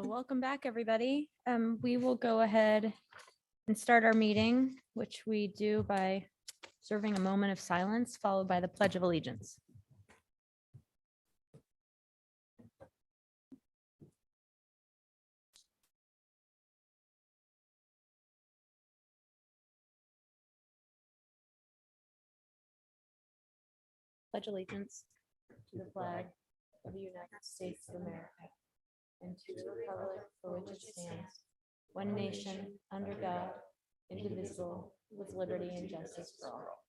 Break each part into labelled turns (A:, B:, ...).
A: Well, welcome back, everybody. We will go ahead and start our meeting, which we do by observing a moment of silence, followed by the Pledge of Allegiance. Pledge allegiance to the flag of the United States of America and to the republic for which it stands, one nation, under God, indivisible, with liberty and justice for all.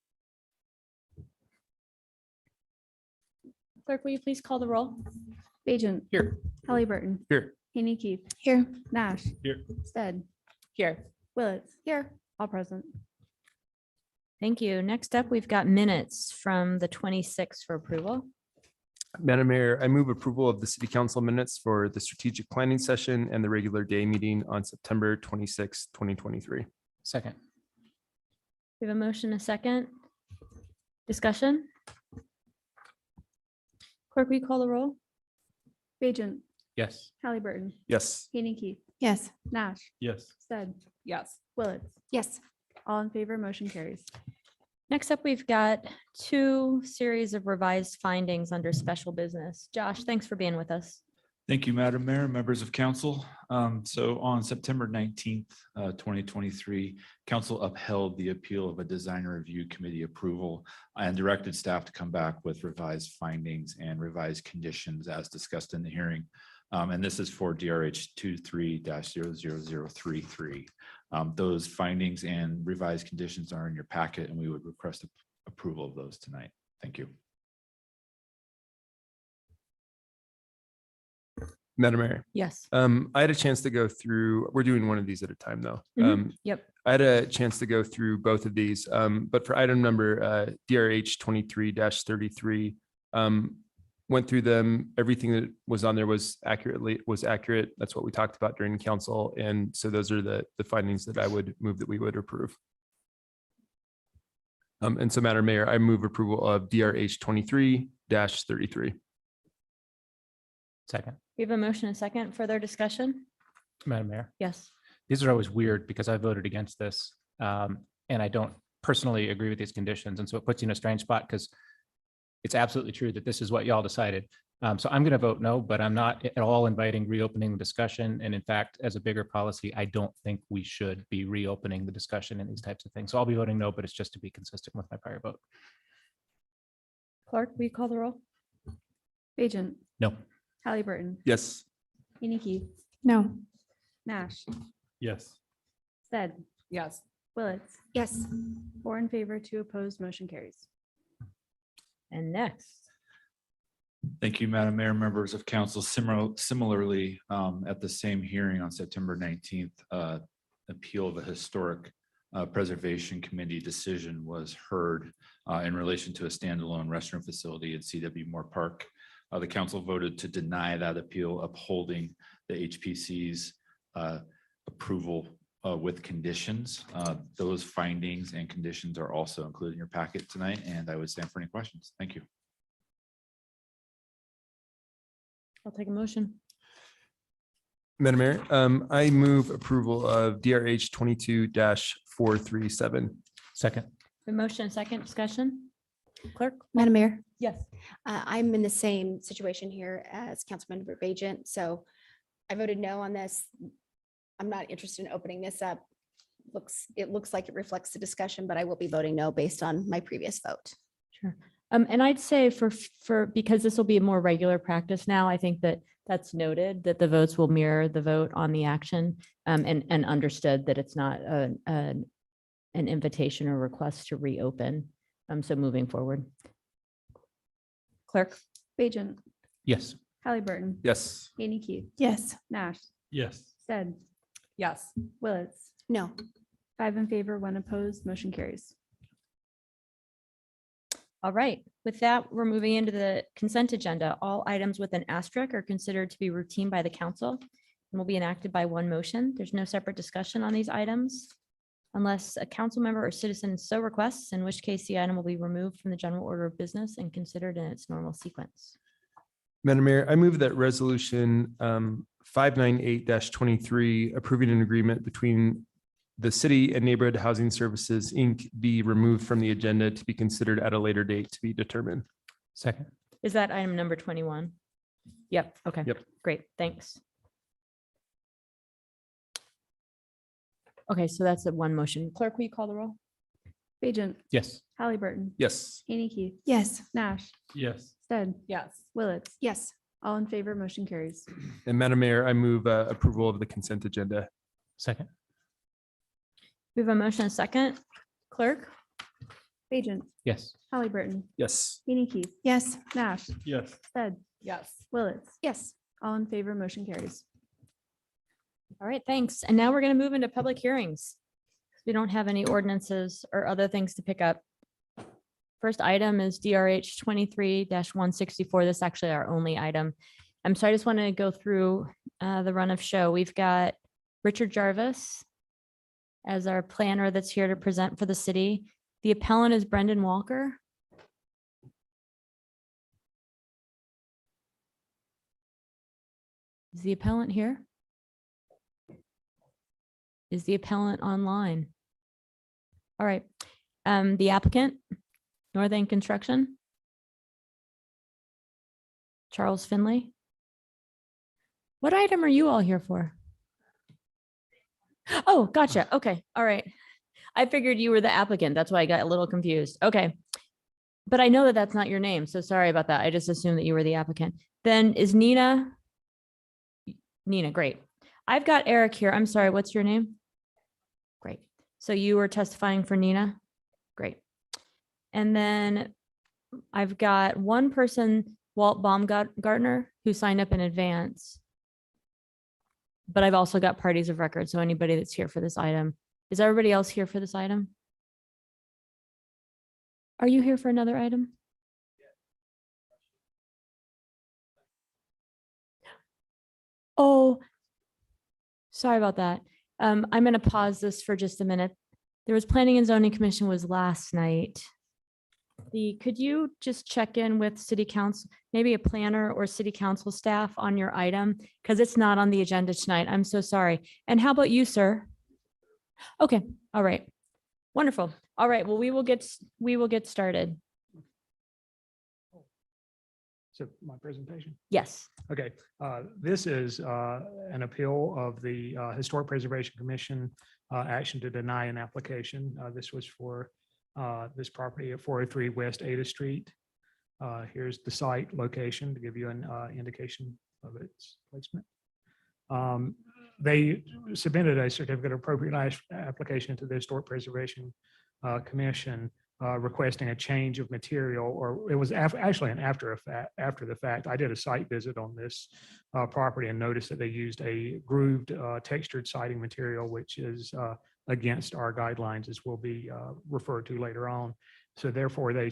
A: Clerk, will you please call the roll?
B: Bajent.
C: Here.
B: Halliburton.
C: Here.
B: Haney Keith.
D: Here.
B: Nash.
C: Here.
B: Stead.
A: Here.
B: Willits. Here. All present.
A: Thank you. Next up, we've got minutes from the 26th for approval.
C: Madam Mayor, I move approval of the city council minutes for the strategic planning session and the regular day meeting on September 26, 2023.
E: Second.
A: We have a motion, a second. Discussion? Clerk, will you call the roll?
B: Bajent.
E: Yes.
B: Halliburton.
C: Yes.
B: Haney Keith.
D: Yes.
B: Nash.
C: Yes.
B: Stead.
A: Yes.
B: Willits.
D: Yes.
B: All in favor, motion carries.
A: Next up, we've got two series of revised findings under special business. Josh, thanks for being with us.
F: Thank you, Madam Mayor, members of council. So on September 19th, 2023, council upheld the appeal of a design review committee approval and directed staff to come back with revised findings and revised conditions as discussed in the hearing. And this is for DRH 23-00033. Those findings and revised conditions are in your packet, and we would request approval of those tonight. Thank you.
C: Madam Mayor,
A: Yes.
C: I had a chance to go through, we're doing one of these at a time though.
A: Yep.
C: I had a chance to go through both of these, but for item number DRH 23-33, went through them. Everything that was on there was accurate. That's what we talked about during council. And so those are the findings that I would move that we would approve. And so Madam Mayor, I move approval of DRH 23-33.
E: Second.
A: We have a motion, a second. Further discussion?
E: Madam Mayor,
A: Yes.
E: these are always weird because I voted against this. And I don't personally agree with these conditions. And so it puts you in a strange spot because it's absolutely true that this is what y'all decided. So I'm going to vote no, but I'm not at all inviting reopening the discussion. And in fact, as a bigger policy, I don't think we should be reopening the discussion in these types of things. So I'll be voting no, but it's just to be consistent with my prior vote.
A: Clerk, will you call the roll?
B: Bajent.
E: No.
B: Halliburton.
C: Yes.
B: Haney Keith.
D: No.
B: Nash.
C: Yes.
B: Stead.
A: Yes.
B: Willits.
D: Yes.
B: 4 in favor, 2 opposed, motion carries.
A: And next.
F: Thank you, Madam Mayor, members of council. Similarly, at the same hearing on September 19th, appeal of a historic preservation committee decision was heard in relation to a standalone restroom facility at CW Moore Park. The council voted to deny that appeal, upholding the HPC's approval with conditions. Those findings and conditions are also included in your packet tonight, and I would stand for any questions. Thank you.
A: I'll take a motion.
C: Madam Mayor, I move approval of DRH 22-437.
E: Second.
A: The motion, second. Discussion? Clerk?
D: Madam Mayor,
A: Yes.
D: I'm in the same situation here as Councilmember Bajent, so I voted no on this. I'm not interested in opening this up. It looks like it reflects the discussion, but I will be voting no based on my previous vote.
A: Sure. And I'd say because this will be a more regular practice now, I think that's noted, that the votes will mirror the vote on the action, and understood that it's not an invitation or request to reopen. So moving forward. Clerk?
B: Bajent.
E: Yes.
B: Halliburton.
C: Yes.
B: Haney Keith.
D: Yes.
B: Nash.
C: Yes.
B: Stead.
A: Yes.
B: Willits.
D: No.
B: 5 in favor, 1 opposed, motion carries.
A: All right. With that, we're moving into the consent agenda. All items with an asterisk are considered to be routine by the council and will be enacted by one motion. There's no separate discussion on these items unless a council member or citizen so requests, in which case the item will be removed from the general order of business and considered in its normal sequence.
C: Madam Mayor, I move that resolution 598-23 approving an agreement between the city and Neighborhood Housing Services, Inc. be removed from the agenda to be considered at a later date to be determined.
E: Second.
A: Is that item number 21? Yep, okay.
C: Yep.
A: Great, thanks. Okay, so that's a one motion. Clerk, will you call the roll?
B: Bajent,
E: Yes.
B: Halliburton,
C: Yes.
B: Haney Keith,
D: Yes.
B: Nash,
E: Yes.
B: Stead,
A: Yes.
B: Willetts.
D: Yes.
B: All in favor, motion carries.
C: And Madam Mayor, I move approval of the consent agenda.
E: Second.
A: We have a motion and a second. Clerk?
B: Bajent,
E: Yes.
B: Halliburton,
C: Yes.
B: Haney Keith,
D: Yes.
B: Nash,
E: Yes.
B: Stead,
A: Yes.
B: Willetts.
D: Yes.
B: All in favor, motion carries.
A: All right, thanks. And now we're going to move into public hearings. We don't have any ordinances or other things to pick up. First item is DRH 23-164. This is actually our only item. So I just want to go through the run of show. We've got Richard Jarvis as our planner that's here to present for the city. The appellant is Brendan Walker. Is the appellant here? Is the appellant online? All right. The applicant, North End Construction. Charles Finley. What item are you all here for? Oh, gotcha. Okay. All right. I figured you were the applicant. That's why I got a little confused. Okay. But I know that that's not your name. So sorry about that. I just assumed that you were the applicant. Then is Nina? Nina, great. I've got Eric here. I'm sorry. What's your name? Great. So you were testifying for Nina? Great. And then I've got one person, Walt Baumgartner, who signed up in advance. But I've also got parties of record. So anybody that's here for this item. Is everybody else here for this item? Are you here for another item? Oh, sorry about that. I'm going to pause this for just a minute. There was Planning and Zoning Commission was last night. Could you just check in with city council, maybe a planner or city council staff on your item? Because it's not on the agenda tonight. I'm so sorry. And how about you, sir? Okay, all right. Wonderful. All right, well, we will get started.
G: So my presentation.
A: Yes.
G: Okay, this is an appeal of the Historic Preservation Commission action to deny an application. This was for this property at 403 West Ada Street. Here's the site location to give you an indication of its placement. They submitted a certificate of appropriate application to the Historic Preservation Commission requesting a change of material, or it was actually an after the fact. I did a site visit on this property and noticed that they used a grooved textured siding material, which is against our guidelines, as will be referred to later on. So therefore, they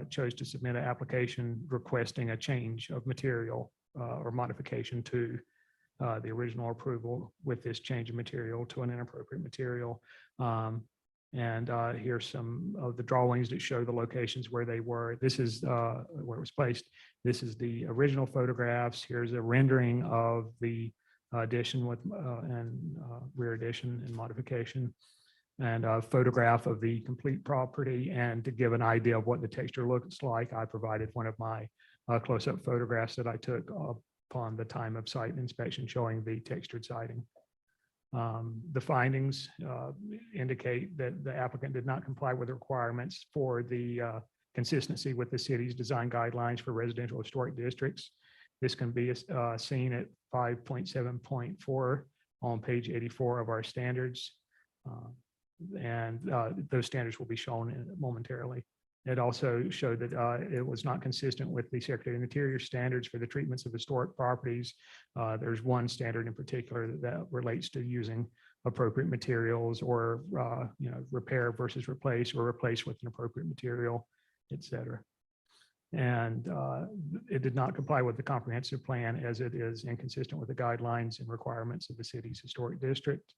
G: chose to submit an application requesting a change of material or modification to the original approval with this change of material to an inappropriate material. And here's some of the drawings that show the locations where they were. This is where it was placed. This is the original photographs. Here's a rendering of the addition with and rear addition and modification, and a photograph of the complete property. And to give an idea of what the texture looks like, I provided one of my close-up photographs that I took upon the time of site inspection showing the textured siding. The findings indicate that the applicant did not comply with the requirements for the consistency with the city's design guidelines for residential historic districts. This can be seen at 5.7.4 on page 84 of our standards. And those standards will be shown momentarily. It also showed that it was not consistent with the Secretary of the Interior standards for the treatments of historic properties. There's one standard in particular that relates to using appropriate materials, or repair versus replace, or replace with an appropriate material, et cetera. And it did not comply with the comprehensive plan, as it is inconsistent with the guidelines and requirements of the city's historic district.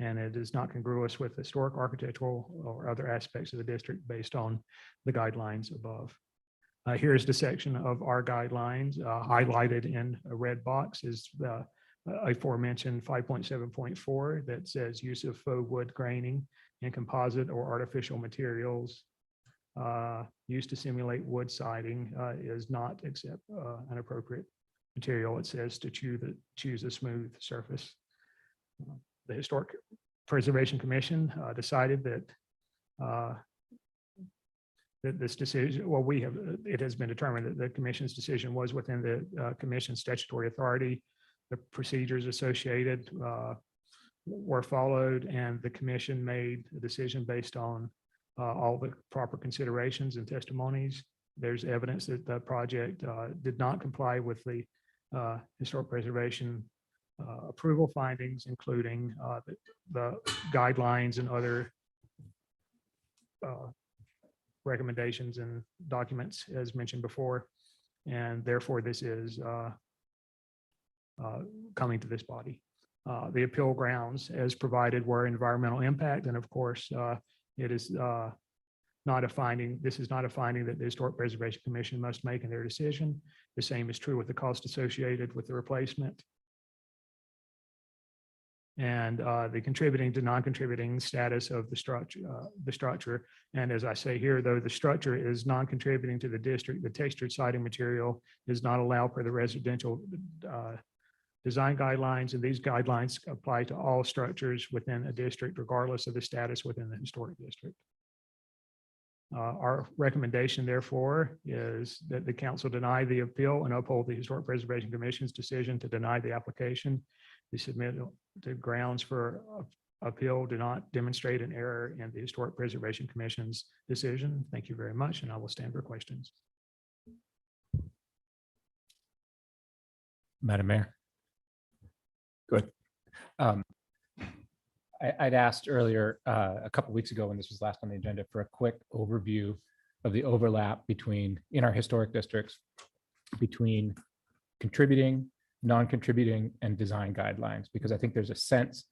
G: And it is not congruous with historic, architectural, or other aspects of the district based on the guidelines above. Here's the section of our guidelines highlighted in a red box is the aforementioned 5.7.4 that says use of faux wood graining and composite or artificial materials used to simulate wood siding is not accept an appropriate material. It says to choose a smooth surface. The Historic Preservation Commission decided that that this decision, well, it has been determined that the commission's decision was within the commission's statutory authority. The procedures associated were followed, and the commission made a decision based on all the proper considerations and testimonies. There's evidence that the project did not comply with the historic preservation approval findings, including the guidelines and other recommendations and documents as mentioned before. And therefore, this is coming to this body. The appeal grounds as provided were environmental impact. And of course, it is not a finding. This is not a finding that the Historic Preservation Commission must make in their decision. The same is true with the cost associated with the replacement. And the contributing to non-contributing status of the structure. And as I say here, though the structure is non-contributing to the district, the textured siding material is not allowed per the residential design guidelines, and these guidelines apply to all structures within a district, regardless of the status within the historic district. Our recommendation, therefore, is that the council deny the appeal and uphold the Historic Preservation Commission's decision to deny the application. The submitted grounds for appeal do not demonstrate an error in the Historic Preservation Commission's decision. Thank you very much, and I will stand for questions.
E: Madam Mayor. Good. I'd asked earlier, a couple weeks ago when this was last on the agenda, for a quick overview of the overlap in our historic districts between contributing, non-contributing, and design guidelines, because I think there's a sense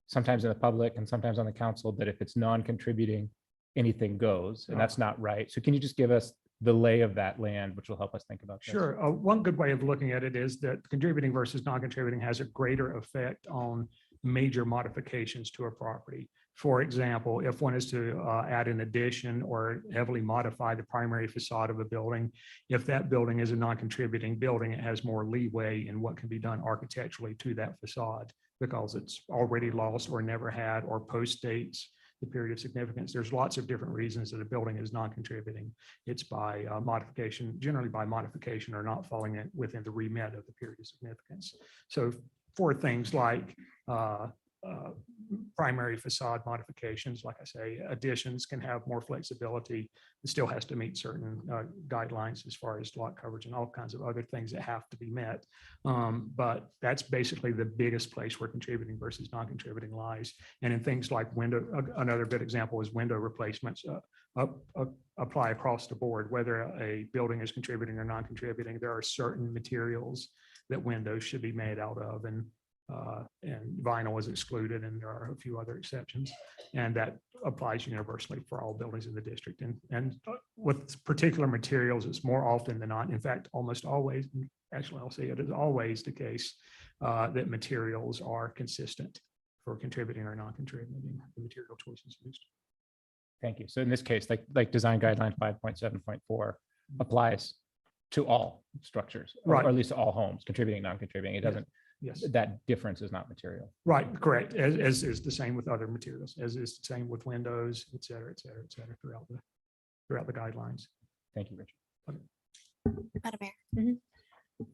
E: sometimes in the public and sometimes on the council that if it's non-contributing, anything goes, and that's not right. So can you just give us the lay of that land, which will help us think about this?
G: Sure. One good way of looking at it is that contributing versus non-contributing has a greater effect on major modifications to a property. For example, if one is to add an addition or heavily modify the primary facade of a building, if that building is a non-contributing building, it has more leeway in what can be done architecturally to that facade because it's already lost or never had or postdates the period of significance. There's lots of different reasons that a building is non-contributing. It's by modification, generally by modification or not falling within the remit of the period of significance. So for things like primary facade modifications, like I say, additions can have more flexibility. It still has to meet certain guidelines as far as lot coverage and all kinds of other things that have to be met. But that's basically the biggest place where contributing versus non-contributing lies. And in things like window, another good example is window replacements apply across the board, whether a building is contributing or non-contributing. There are certain materials that windows should be made out of, and vinyl is excluded, and there are a few other exceptions, and that applies universally for all buildings in the district. And with particular materials, it's more often than not, in fact, almost always, actually I'll say it is always the case that materials are consistent for contributing or non-contributing, the material choices used.
E: Thank you. So in this case, like design guideline 5.7.4 applies to all structures,
G: Right.
E: or at least to all homes, contributing, non-contributing. It doesn't,
G: Yes,
E: that difference is not material.
G: right, correct. As is the same with other materials, as is the same with windows, et cetera, et cetera, et cetera, throughout the guidelines.
E: Thank you, Richard.
D: Madam Mayor.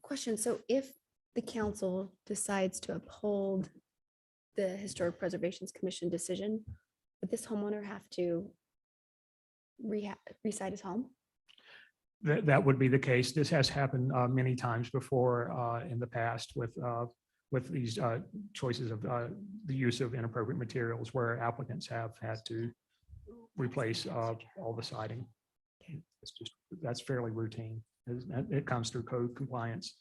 D: Question, so if the council decides to uphold the Historic Preservations Commission decision, would this homeowner have to reside his home?
G: That would be the case. This has happened many times before in the past with these choices of the use of inappropriate materials where applicants have had to replace all the siding. That's fairly routine. It comes through code compliance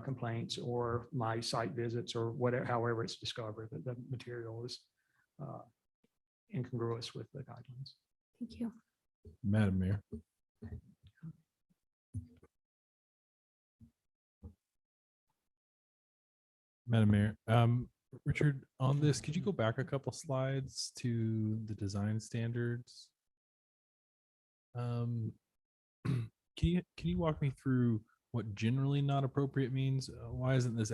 G: complaints or my site visits or whatever, however it's discovered that the material is incongruous with the guidelines.
D: Thank you.
H: Madam Mayor. Madam Mayor, Richard, on this, could you go back a couple slides to the design standards? Can you walk me through what generally not appropriate means? Why isn't this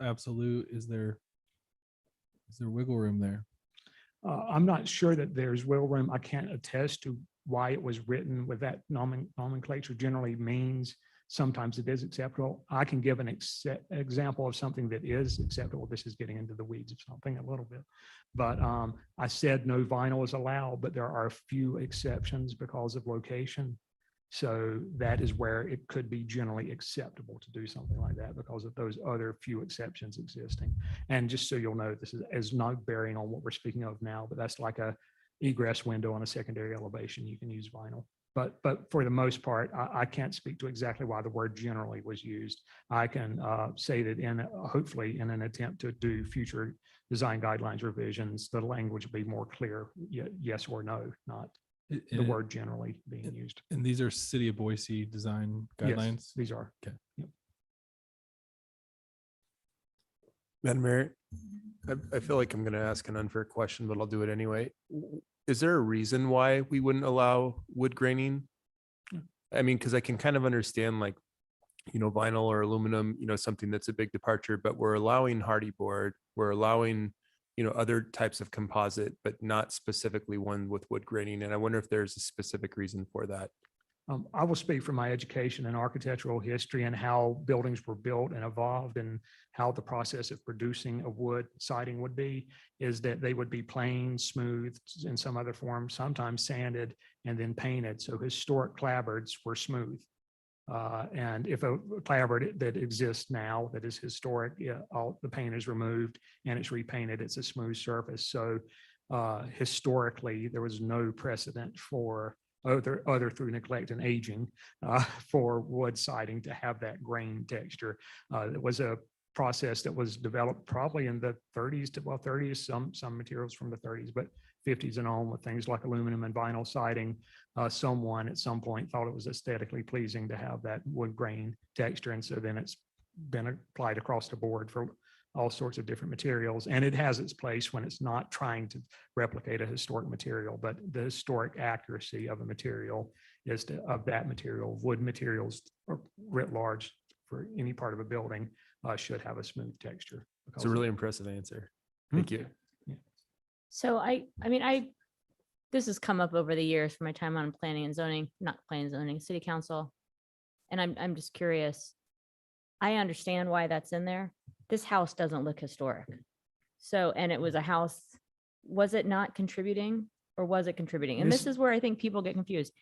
H: absolute? Is there wiggle room there?
G: I'm not sure that there's wiggle room. I can't attest to why it was written with that nomenclature generally means. Sometimes it is acceptable. I can give an example of something that is acceptable. This is getting into the weeds of something a little bit. But I said no vinyl is allowed, but there are a few exceptions because of location. So that is where it could be generally acceptable to do something like that because of those other few exceptions existing. And just so you'll know, this is not bearing on what we're speaking of now, but that's like a egress window on a secondary elevation. You can use vinyl. But for the most part, I can't speak to exactly why the word generally was used. I can say that hopefully in an attempt to do future design guidelines revisions, the language will be more clear, yes or no, not the word generally being used.
H: And these are City of Boise design
G: Yes,
H: guidelines?
G: these are.
H: Okay.
G: Yep.
C: Madam Mayor, I feel like I'm going to ask an unfair question, but I'll do it anyway. Is there a reason why we wouldn't allow wood graining? I mean, because I can kind of understand like, vinyl or aluminum, something that's a big departure, but we're allowing hardy board, we're allowing, other types of composite, but not specifically one with wood graining. And I wonder if there's a specific reason for that.
G: I will speak from my education in architectural history and how buildings were built and evolved and how the process of producing a wood siding would be, is that they would be plain, smooth in some other form, sometimes sanded and then painted. So historic clapboards were smooth. And if a clapboard that exists now that is historic, all the paint is removed and it's repainted, it's a smooth surface. So historically, there was no precedent for other through neglect and aging for wood siding to have that grain texture. It was a process that was developed probably in the 30s to 30s, some materials from the 30s, but 50s and on with things like aluminum and vinyl siding. Someone at some point thought it was aesthetically pleasing to have that wood grain texture. And so then it's been applied across the board for all sorts of different materials. And it has its place when it's not trying to replicate a historic material, but the historic accuracy of a material is of that material. Wood materials writ large for any part of a building should have a smooth texture.
C: It's a really impressive answer. Thank you.
A: So this has come up over the years from my time on planning and zoning, not planning and zoning, city council. And I'm just curious. I understand why that's in there. This house doesn't look historic. So, and it was a house, was it not contributing or was it contributing? And this is where I think people get confused.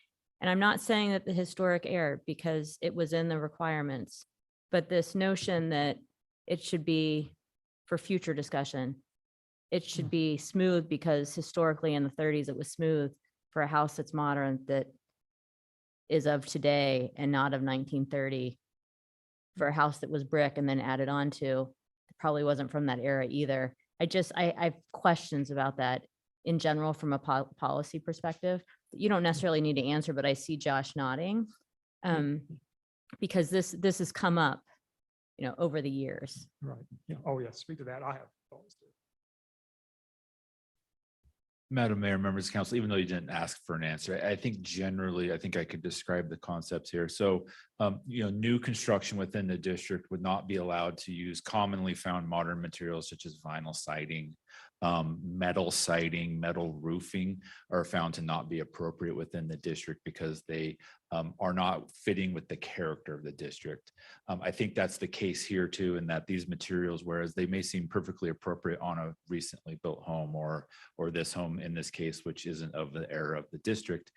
A: And I'm not saying that the historic error because it was in the requirements, but this notion that it should be for future discussion, it should be smooth because historically in the 30s, it was smooth for a house that's modern that is of today and not of 1930. For a house that was brick and then added on to, it probably wasn't from that era either. I have questions about that in general from a policy perspective. You don't necessarily need to answer, but I see Josh nodding because this has come up, over the years.
G: Right. Yeah. Oh, yeah. Speak to that. I have thoughts too.
F: Madam Mayor, members of council, even though you didn't ask for an answer, I think generally, I think I could describe the concepts here. So, new construction within the district would not be allowed to use commonly found modern materials such as vinyl siding, metal siding, metal roofing are found to not be appropriate within the district because they are not fitting with the character of the district. I think that's the case here too, in that these materials, whereas they may seem perfectly appropriate on a recently built home or this home in this case, which isn't of the era of the district,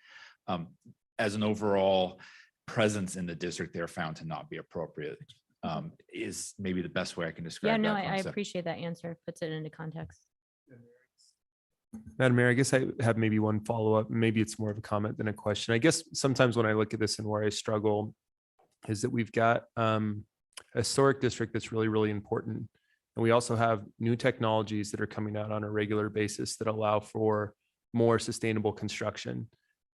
F: as an overall presence in the district, they're found to not be appropriate. Is maybe the best way I can describe.
A: Yeah, no,
F: that
A: I
F: concept.
A: appreciate that answer. Puts it into context.
C: Madam Mayor, I guess I have maybe one follow-up. Maybe it's more of a comment than a question. I guess sometimes when I look at this and where I struggle is that we've got a historic district that's really, really important. And we also have new technologies that are coming out on a regular basis that allow for more sustainable construction.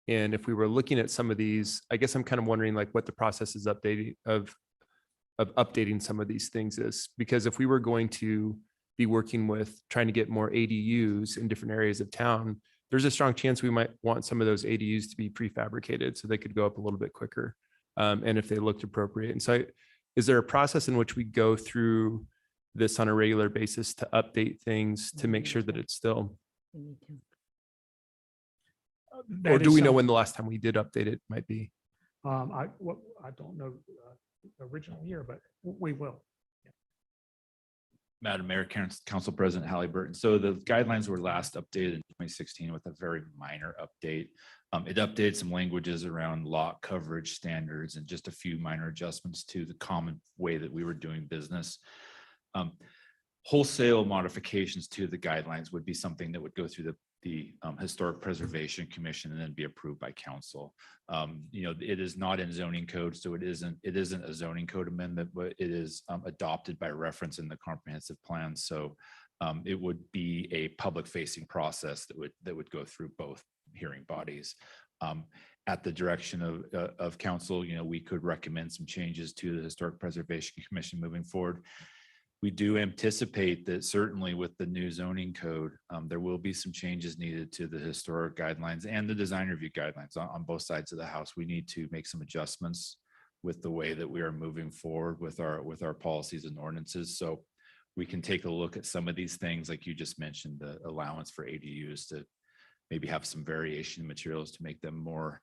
C: And if we were looking at some of these, I guess I'm kind of wondering like what the process is updating of of updating some of these things is, because if we were going to be working with trying to get more ADUs in different areas of town, there's a strong chance we might want some of those ADUs to be prefabricated so they could go up a little bit quicker. And if they looked appropriate. And so is there a process in which we go through this on a regular basis to update things to make sure that it's still, or do we know when the last time we did update it might be?
G: I don't know the original year, but we will.
F: Madam Mayor, Council President Halliburton. So the guidelines were last updated in 2016 with a very minor update. It updated some languages around lot coverage standards and just a few minor adjustments to the common way that we were doing business. Wholesale modifications to the guidelines would be something that would go through the Historic Preservation Commission and then be approved by council. It is not in zoning code, so it isn't a zoning code amendment, but it is adopted by reference in the comprehensive plan. So it would be a public facing process that would go through both hearing bodies. At the direction of council, we could recommend some changes to the Historic Preservation Commission moving forward. We do anticipate that certainly with the new zoning code, there will be some changes needed to the historic guidelines and the design review guidelines on both sides of the house. We need to make some adjustments with the way that we are moving forward with our policies and ordinances. So we can take a look at some of these things, like you just mentioned, the allowance for ADUs to maybe have some variation in materials to make them more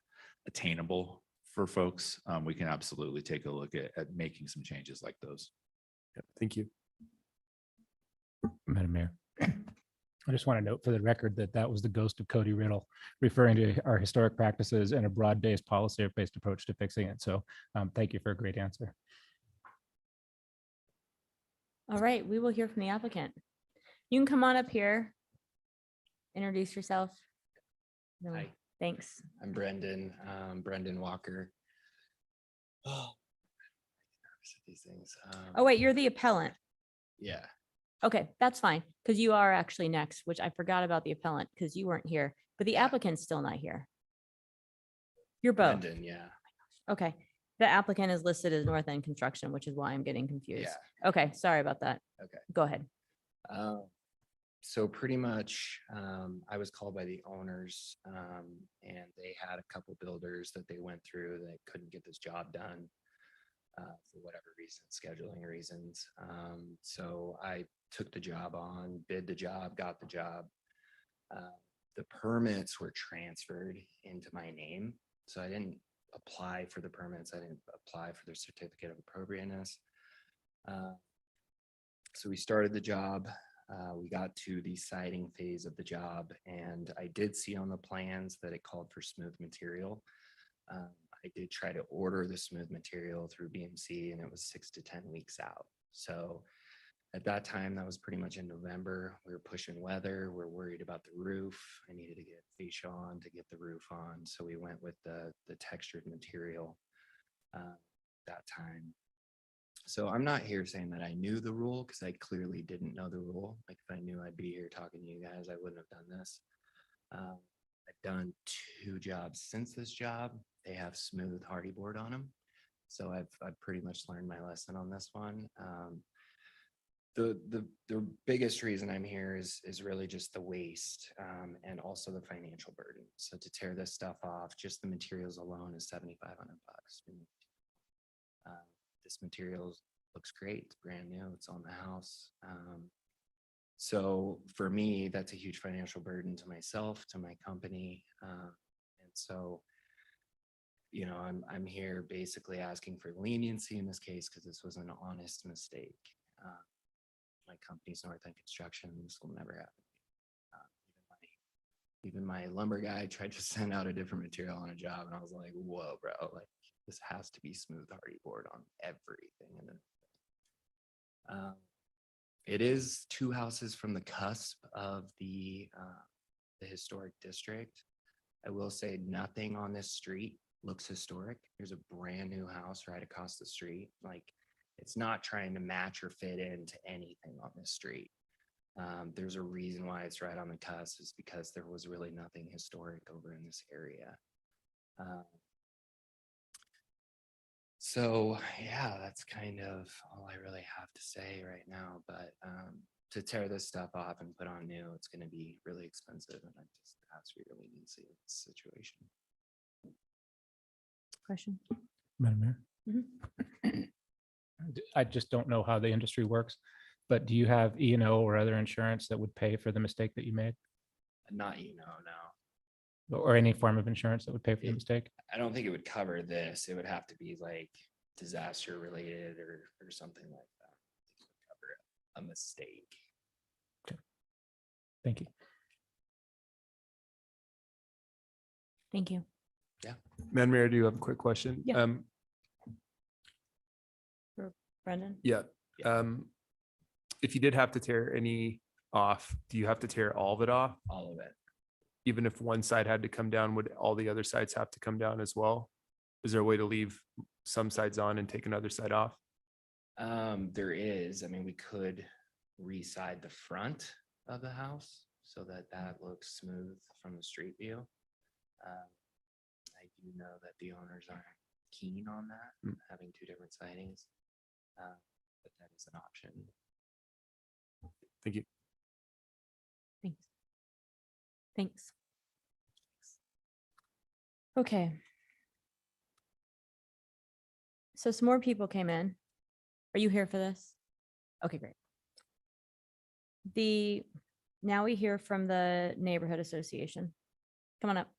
F: attainable for folks. We can absolutely take a look at making some changes like those.
C: Yep, thank you.
E: Madam Mayor. I just want to note for the record that that was the ghost of Cody Riddle referring to our historic practices and a broad-based policy-based approach to fixing it. So thank you for a great answer.
A: All right, we will hear from the applicant. You can come on up here. Introduce yourself. No,
I: Hi.
A: thanks.
I: I'm Brendan, Brendan Walker. Oh, nervous at these things.
A: Oh, wait, you're the appellant.
I: Yeah,
A: Okay, that's fine, because you are actually next, which I forgot about the appellant because you weren't here, but the applicant's still not here. You're both.
I: Brendan, yeah.
A: Okay, the applicant is listed as North End Construction, which is why I'm getting confused.
I: Yeah.
A: Okay, sorry about that.
I: Okay.
A: Go ahead.
I: So pretty much, I was called by the owners, and they had a couple builders that they went through that couldn't get this job done for whatever reason, scheduling reasons. So I took the job on, bid the job, got the job. The permits were transferred into my name, so I didn't apply for the permits. I didn't apply for the certificate of appropriateness. So we started the job. We got to the siding phase of the job, and I did see on the plans that it called for smooth material. I did try to order the smooth material through BMC, and it was 6 to 10 weeks out. So at that time, that was pretty much in November. We were pushing weather. We're worried about the roof. I needed to get fascia on to get the roof on. So we went with the textured material that time. So I'm not here saying that I knew the rule, because I clearly didn't know the rule. Like if I knew I'd be here talking to you guys, I wouldn't have done this. I've done 2 jobs since this job. They have smooth hardy board on them. So I've pretty much learned my lesson on this one. The biggest reason I'm here is really just the waste and also the financial burden. So to tear this stuff off, just the materials alone is $7,500. This material looks great. It's brand new. It's on the house. So for me, that's a huge financial burden to myself, to my company. And so, I'm here basically asking for leniency in this case, because this was an honest mistake. My company's North End Construction. This will never happen. Even my lumber guy tried to send out a different material on a job, and I was like, whoa, bro, like this has to be smooth hardy board on everything. And then it is 2 houses from the cusp of the historic district. I will say nothing on this street looks historic. There's a brand new house right across the street. Like it's not trying to match or fit into anything on this street. There's a reason why it's right on the cusp, is because there was really nothing historic over in this area. So, yeah, that's kind of all I really have to say right now, but to tear this stuff off and put on new, it's gonna be really expensive, and I just absolutely need to see this situation.
A: Question?
H: Madam Mayor?
E: I just don't know how the industry works, but do you have E&O or other insurance that would pay for the mistake that you made?
I: Not, no.
E: Or any form of insurance that would pay for the
I: It-
E: mistake?
I: I don't think it would cover this. It would have to be like disaster related or something like that. It would cover a mistake.
E: Thank you.
A: Thank you.
C: Madam Mayor, I do have a quick question.
A: Yeah. Brendan?
C: Yeah. If you did have to tear any off, do you have to tear all of it off?
I: All of it.
C: Even if one side had to come down, would all the other sides have to come down as well? Is there a way to leave some sides on and take another side off?
I: There is, I mean, we could re-side the front of the house so that that looks smooth from the street view. I do know that the owners aren't keen on that, having two different sidings. But that is an option.
C: Thank you.
A: Thanks. Thanks. Okay. So some more people came in. Are you here for this? Okay, great. Now we hear from the neighborhood association. Come on up.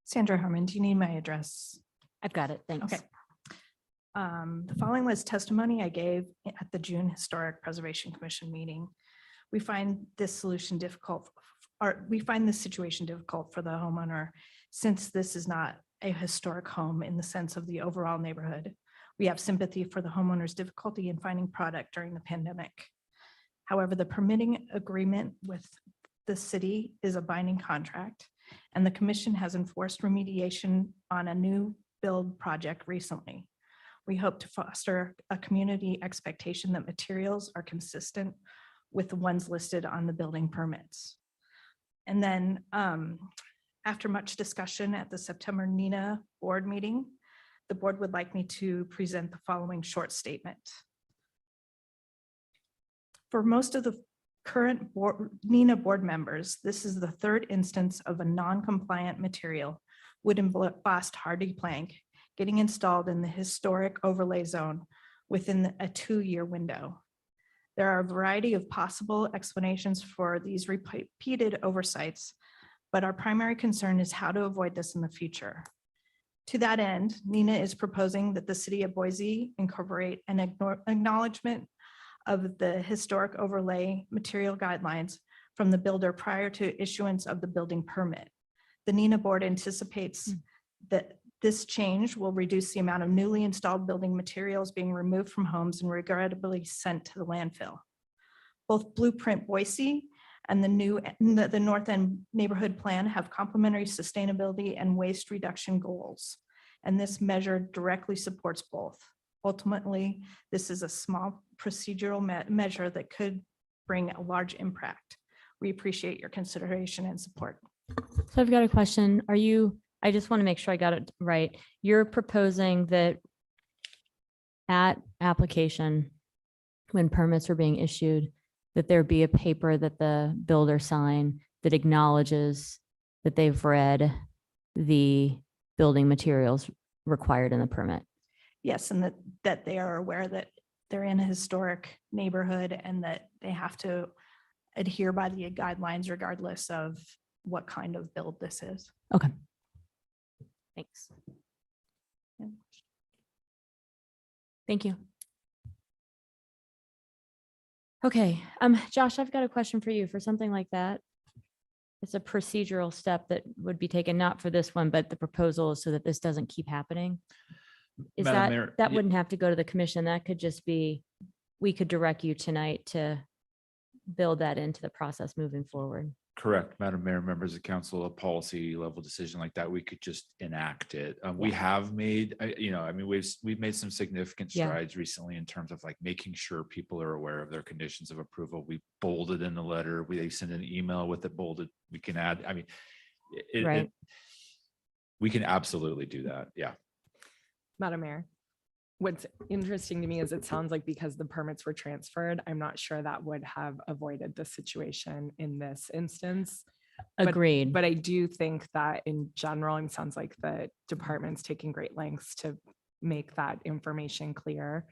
J: Sandra Harmon, do you need my address?
A: I've got it. Thanks.
J: Okay. The following was testimony I gave at the June Historic Preservation Commission meeting. We find this situation difficult for the homeowner since this is not a historic home in the sense of the overall neighborhood. We have sympathy for the homeowner's difficulty in finding product during the pandemic. However, the permitting agreement with the city is a binding contract, and the commission has enforced remediation on a new build project recently. We hope to foster a community expectation that materials are consistent with the ones listed on the building permits. And then after much discussion at the September NINA board meeting, the board would like me to present the following short statement. For most of the current NINA board members, this is the third instance of a non-compliant material, wood embossed hardy plank, getting installed in the historic overlay zone within a 2-year window. There are a variety of possible explanations for these repeated oversights, but our primary concern is how to avoid this in the future. To that end, NINA is proposing that the city of Boise incorporate an acknowledgement of the historic overlay material guidelines from the builder prior to issuance of the building permit. The NINA board anticipates that this change will reduce the amount of newly installed building materials being removed from homes and regrettably sent to the landfill. Both Blueprint Boise and the North End Neighborhood Plan have complementary sustainability and waste reduction goals, and this measure directly supports both. Ultimately, this is a small procedural measure that could bring a large impact. We appreciate your consideration and support.
A: So I've got a question. I just want to make sure I got it right. You're proposing that at application, when permits are being issued, that there be a paper that the builder sign that acknowledges that they've read the building materials required in the permit.
J: Yes, and that they are aware that they're in a historic neighborhood and that they have to adhere by the guidelines regardless of what kind of build this is.
A: Okay. Thanks.
J: Yeah.
A: Thank you. Okay, Josh, I've got a question for you for something like that. It's a procedural step that would be taken, not for this one, but the proposal is so that this doesn't keep happening. Is
F: Madam
A: that,
F: Mayor,
A: that
F: ye-
A: wouldn't have to go to the commission. That could just be, we could direct you tonight to build that into the process moving forward.
F: Correct, Madam Mayor, members of council, a policy level decision like that, we could just enact it. We have made, we've made some significant
A: Yeah.
F: strides recently in terms of like making sure people are aware of their conditions of approval. We bolded in the letter, they send an email with it bolded. We can add,
A: Right.
F: we can absolutely do that. Yeah.
K: Madam Mayor, what's interesting to me is it sounds like because the permits were transferred, I'm not sure that would have avoided the situation in this instance.
A: Agreed.
K: But I do think that in general, it sounds like the department's taking great lengths to make that information clear.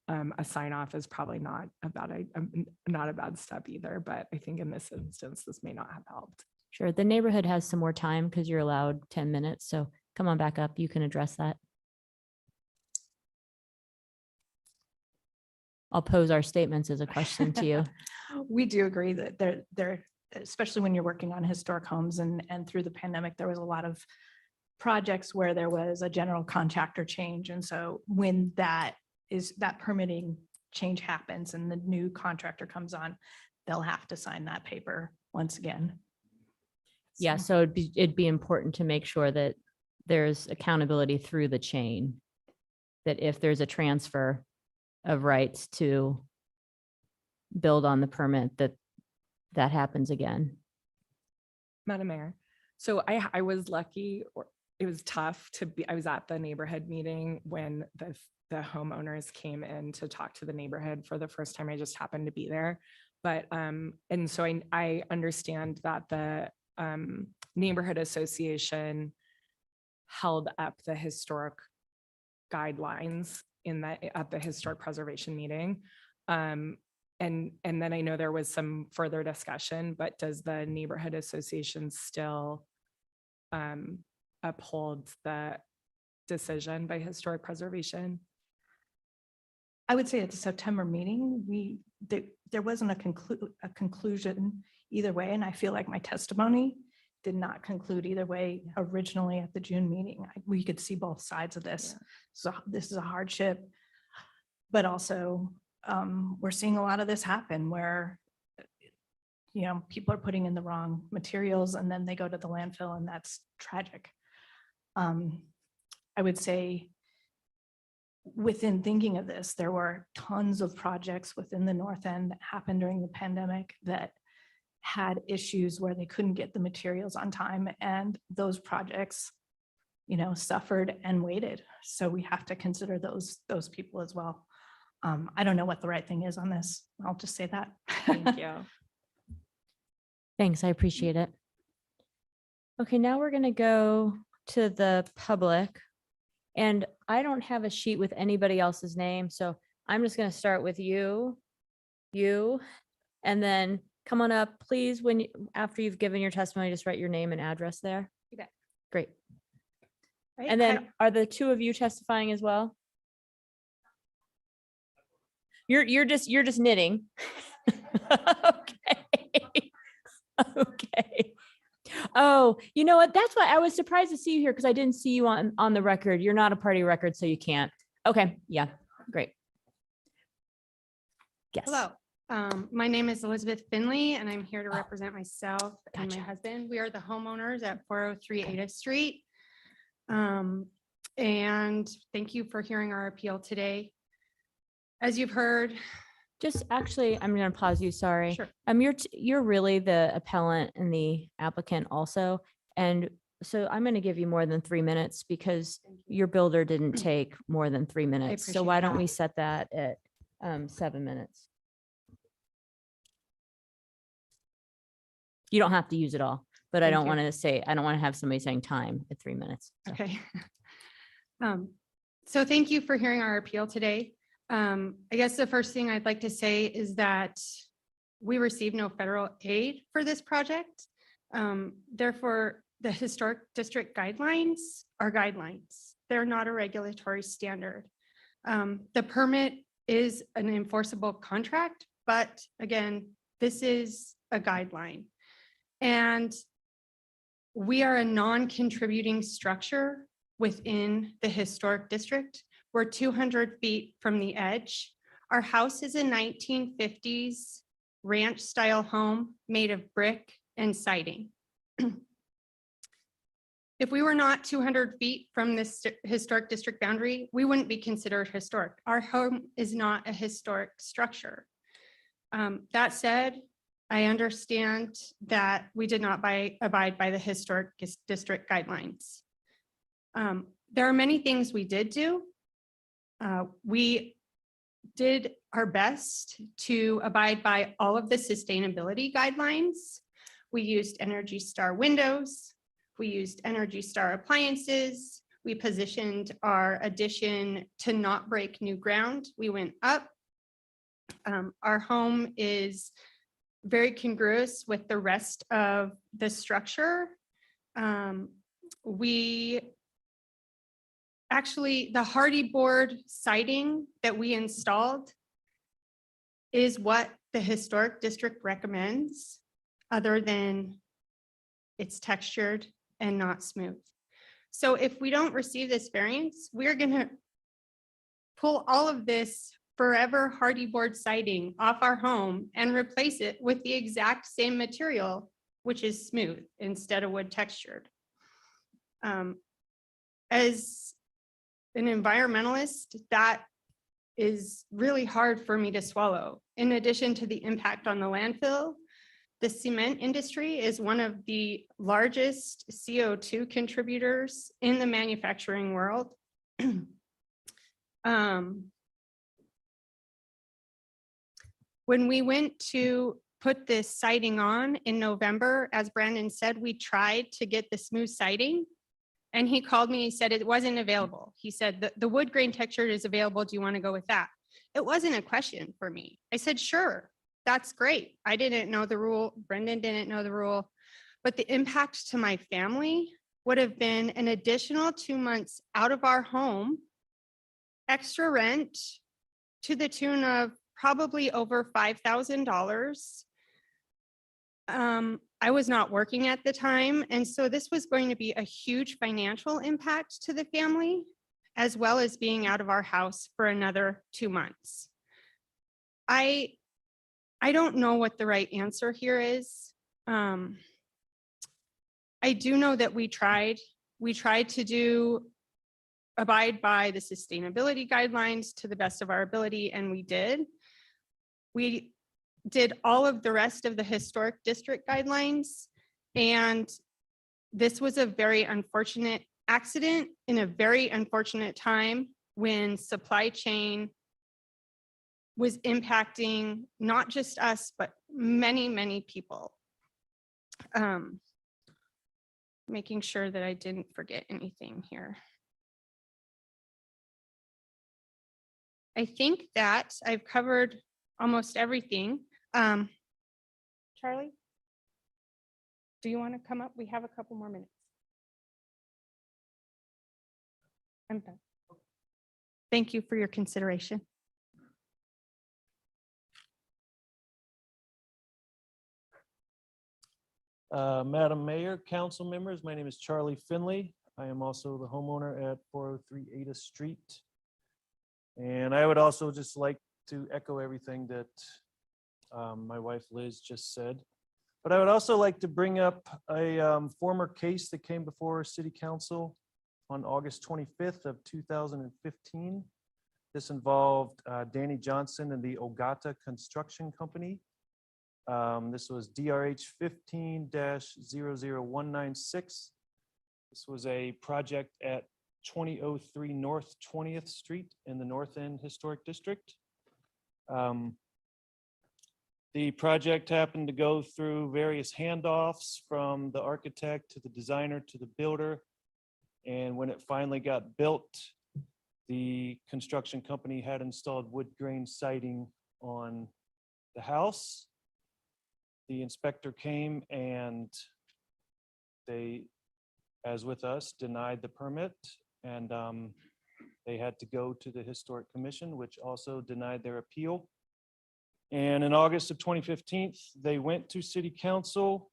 K: A sign off is probably not a bad step either, but I think in this instance, this may not have helped.
A: Sure. The neighborhood has some more time because you're allowed 10 minutes. So come on back up. You can address that. I'll pose our statements as a question to you.
J: We do agree that there, especially when you're working on historic homes and through the pandemic, there was a lot of projects where there was a general contractor change. And so when that permitting change happens and the new contractor comes on, they'll have to sign that paper once again.
A: Yeah. So it'd be important to make sure that there's accountability through the chain, that if there's a transfer of rights to build on the permit, that happens again.
K: Madam Mayor, so I was lucky, or it was tough to be, I was at the neighborhood meeting when the homeowners came in to talk to the neighborhood for the first time. I just happened to be there. But, and so I understand that the neighborhood association held up the historic guidelines at the historic preservation meeting. And then I know there was some further discussion, but does the neighborhood association still uphold the decision by historic preservation?
J: I would say at the September meeting, there wasn't a conclusion either way. And I feel like my testimony did not conclude either way originally at the June meeting. We could see both sides of this.
K: Yeah.
J: So this is a hardship, but also we're seeing a lot of this happen where, people are putting in the wrong materials and then they go to the landfill, and that's tragic. I would say within thinking of this, there were tons of projects within the North End that happened during the pandemic that had issues where they couldn't get the materials on time, and those projects, suffered and waited. So we have to consider those people as well. I don't know what the right thing is on this. I'll just say that.
K: Thank you.
A: Thanks. I appreciate it. Okay, now we're going to go to the public. And I don't have a sheet with anybody else's name. So I'm just going to start with you, and then come on up, please. After you've given your testimony, just write your name and address there.
D: You bet.
A: Great.
D: Right,
A: And then are the two of you testifying as well? You're just knitting. Okay. Okay. Oh, you know what? That's why I was surprised to see you here, because I didn't see you on the record. You're not a party record, so you can't. Okay. Yeah. Great. Yes.
L: Hello, my name is Elizabeth Finley, and I'm here to represent myself and my
A: gotcha.
L: husband. We are the homeowners at 403 Ada Street. And thank you for hearing our appeal today. As you've heard,
A: Just actually, I'm going to pause you. Sorry.
L: Sure.
A: You're really the appellant and the applicant also. And so I'm going to give you more than 3 minutes because your builder didn't take more than 3 minutes. So
L: appreciate
A: why don't
L: that.
A: we set that at 7 minutes? You don't have to use it all, but I
L: Thank
A: don't
L: you.
A: want to have somebody saying time at 3 minutes. So.
L: okay. So thank you for hearing our appeal today. I guess the first thing I'd like to say is that we received no federal aid for this project. Therefore, the historic district guidelines are guidelines. They're not a regulatory standard. The permit is an enforceable contract, but again, this is a guideline. And we are a non-contributing structure within the historic district. We're 200 feet from the edge. Our house is a 1950s ranch style home made of brick and siding. If we were not 200 feet from this historic district boundary, we wouldn't be considered historic. Our home is not a historic structure. That said, I understand that we did not abide by the historic district guidelines. There are many things we did do. We did our best to abide by all of the sustainability guidelines. We used Energy Star windows. We used Energy Star appliances. We positioned our addition to not break new ground. We went up. Our home is very congruous with the rest of the structure. Actually, the hardy board siding that we installed is what the historic district recommends, other than it's textured and not smooth. So if we don't receive this variance, we're gonna pull all of this forever hardy board siding off our home and replace it with the exact same material, which is smooth instead of wood textured. As an environmentalist, that is really hard for me to swallow. In addition to the impact on the landfill, the cement industry is one of the largest CO2 contributors in the manufacturing world. When we went to put this siding on in November, as Brandon said, we tried to get the smooth siding. And he called me, he said it wasn't available. He said, the wood grain texture is available. Do you want to go with that? It wasn't a question for me. I said, sure, that's great. I didn't know the rule. Brendan didn't know the rule. But the impact to my family would have been an additional 2 months out of our home, extra rent to the tune of probably over $5,000. I was not working at the time. And so this was going to be a huge financial impact to the family, as well as being out of our house for another 2 months. I don't know what the right answer here is. I do know that we tried to abide by the sustainability guidelines to the best of our ability, and we did. We did all of the rest of the historic district guidelines. And this was a very unfortunate accident in a very unfortunate time when supply chain was impacting not just us, but many, many people. Making sure that I didn't forget anything here. I think that I've covered almost everything. Charlie, do you want to come up? We have a couple more minutes. I'm done. Thank you for your consideration.
M: Madam Mayor, council members, my name is Charlie Finley. I am also the homeowner at 403 Ada Street. And I would also just like to echo everything that my wife Liz just said. But I would also like to bring up a former case that came before City Council on August 25th of 2015. This involved Danny Johnson and the Ogata Construction Company. This was DRH 15-00196. This was a project at 2003 North 20th Street in the North End Historic District. The project happened to go through various handoffs from the architect to the designer to the builder. And when it finally got built, the construction company had installed wood grain siding on the house. The inspector came and they, as with us, denied the permit, and they had to go to the Historic Commission, which also denied their appeal. And in August of 2015, they went to City Council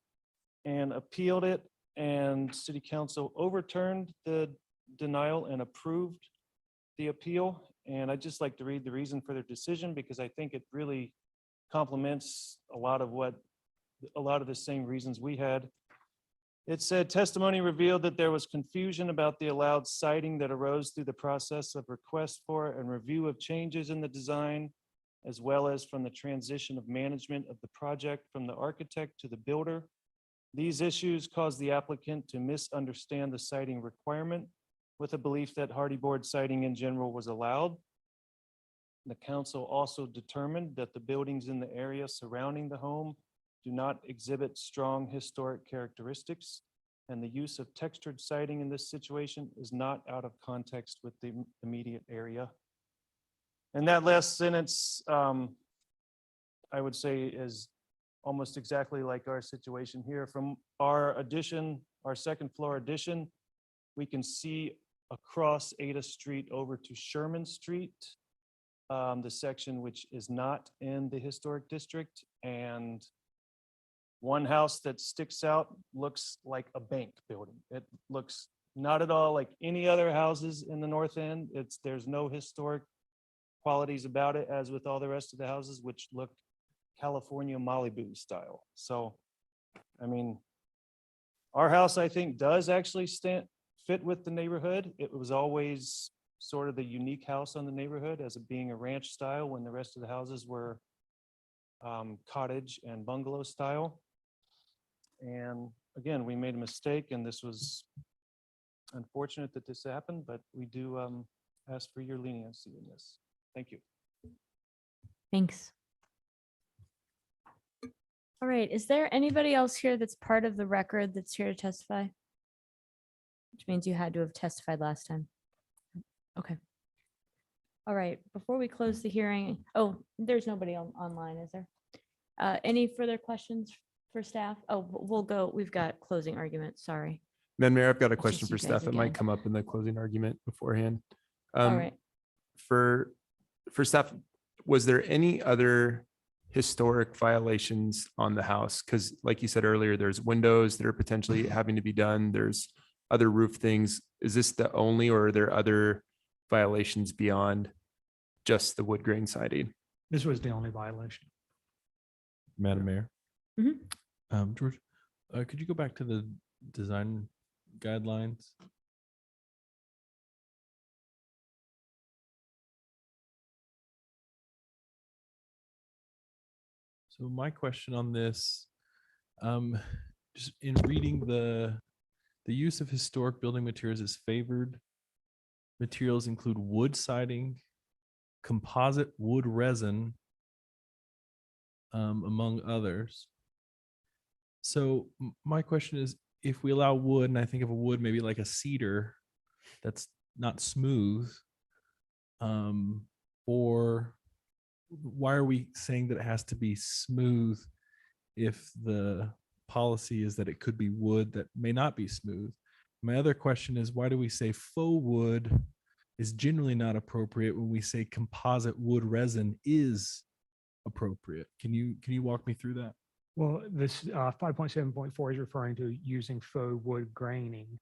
M: and appealed it, and City Council overturned the denial and approved the appeal. And I'd just like to read the reason for their decision, because I think it really complements a lot of what a lot of the same reasons we had. It said testimony revealed that there was confusion about the allowed siding that arose through the process of request for and review of changes in the design, as well as from the transition of management of the project from the architect to the builder. These issues caused the applicant to misunderstand the siding requirement with a belief that hardy board siding in general was allowed. The council also determined that the buildings in the area surrounding the home do not exhibit strong historic characteristics, and the use of textured siding in this situation is not out of context with the immediate area. And that last sentence, I would say, is almost exactly like our situation here. From our addition, our second floor addition, we can see across Ada Street over to Sherman Street, the section which is not in the historic district. And one house that sticks out looks like a bank building. It looks not at all like any other houses in the north end. There's no historic qualities about it, as with all the rest of the houses, which look California Malibu style. So, I mean, our house, I think, does actually fit with the neighborhood. It was always sort of the unique house on the neighborhood as it being a ranch style when the rest of the houses were cottage and bungalow style. And again, we made a mistake, and this was unfortunate that this happened, but we do ask for your leniency in this. Thank you.
A: Thanks. All right, is there anybody else here that's part of the record that's here to testify? Which means you had to have testified last time. Okay. All right, before we close the hearing, oh, there's nobody online, is there? Any further questions for staff? Oh, we'll go, we've got closing arguments, sorry.
C: Madam Mayor, I've got a
A: It's
C: question
A: just
C: for
A: you guys
C: staff that might
A: again.
C: come up in the closing argument beforehand.
A: All right,
C: For staff, was there any other historic violations on the house? Because like you said earlier, there's windows that are potentially having to be done. There's other roof things. Is this the only, or are there other violations beyond just the wood grain siding?
G: This was the only violation.
H: Madam Mayor.
A: Mhm.
H: George, could you go back to the design guidelines? So my question on this, just in reading the use of historic building materials is favored. Materials include wood siding, composite wood resin, among others. So my question is, if we allow wood, and I think of a wood maybe like a cedar that's not smooth, or why are we saying that it has to be smooth if the policy is that it could be wood that may not be smooth? My other question is, why do we say faux wood is generally not appropriate when we say composite wood resin is appropriate? Can you walk me through that?
G: Well, this 5.7.4 is referring to using faux wood graining.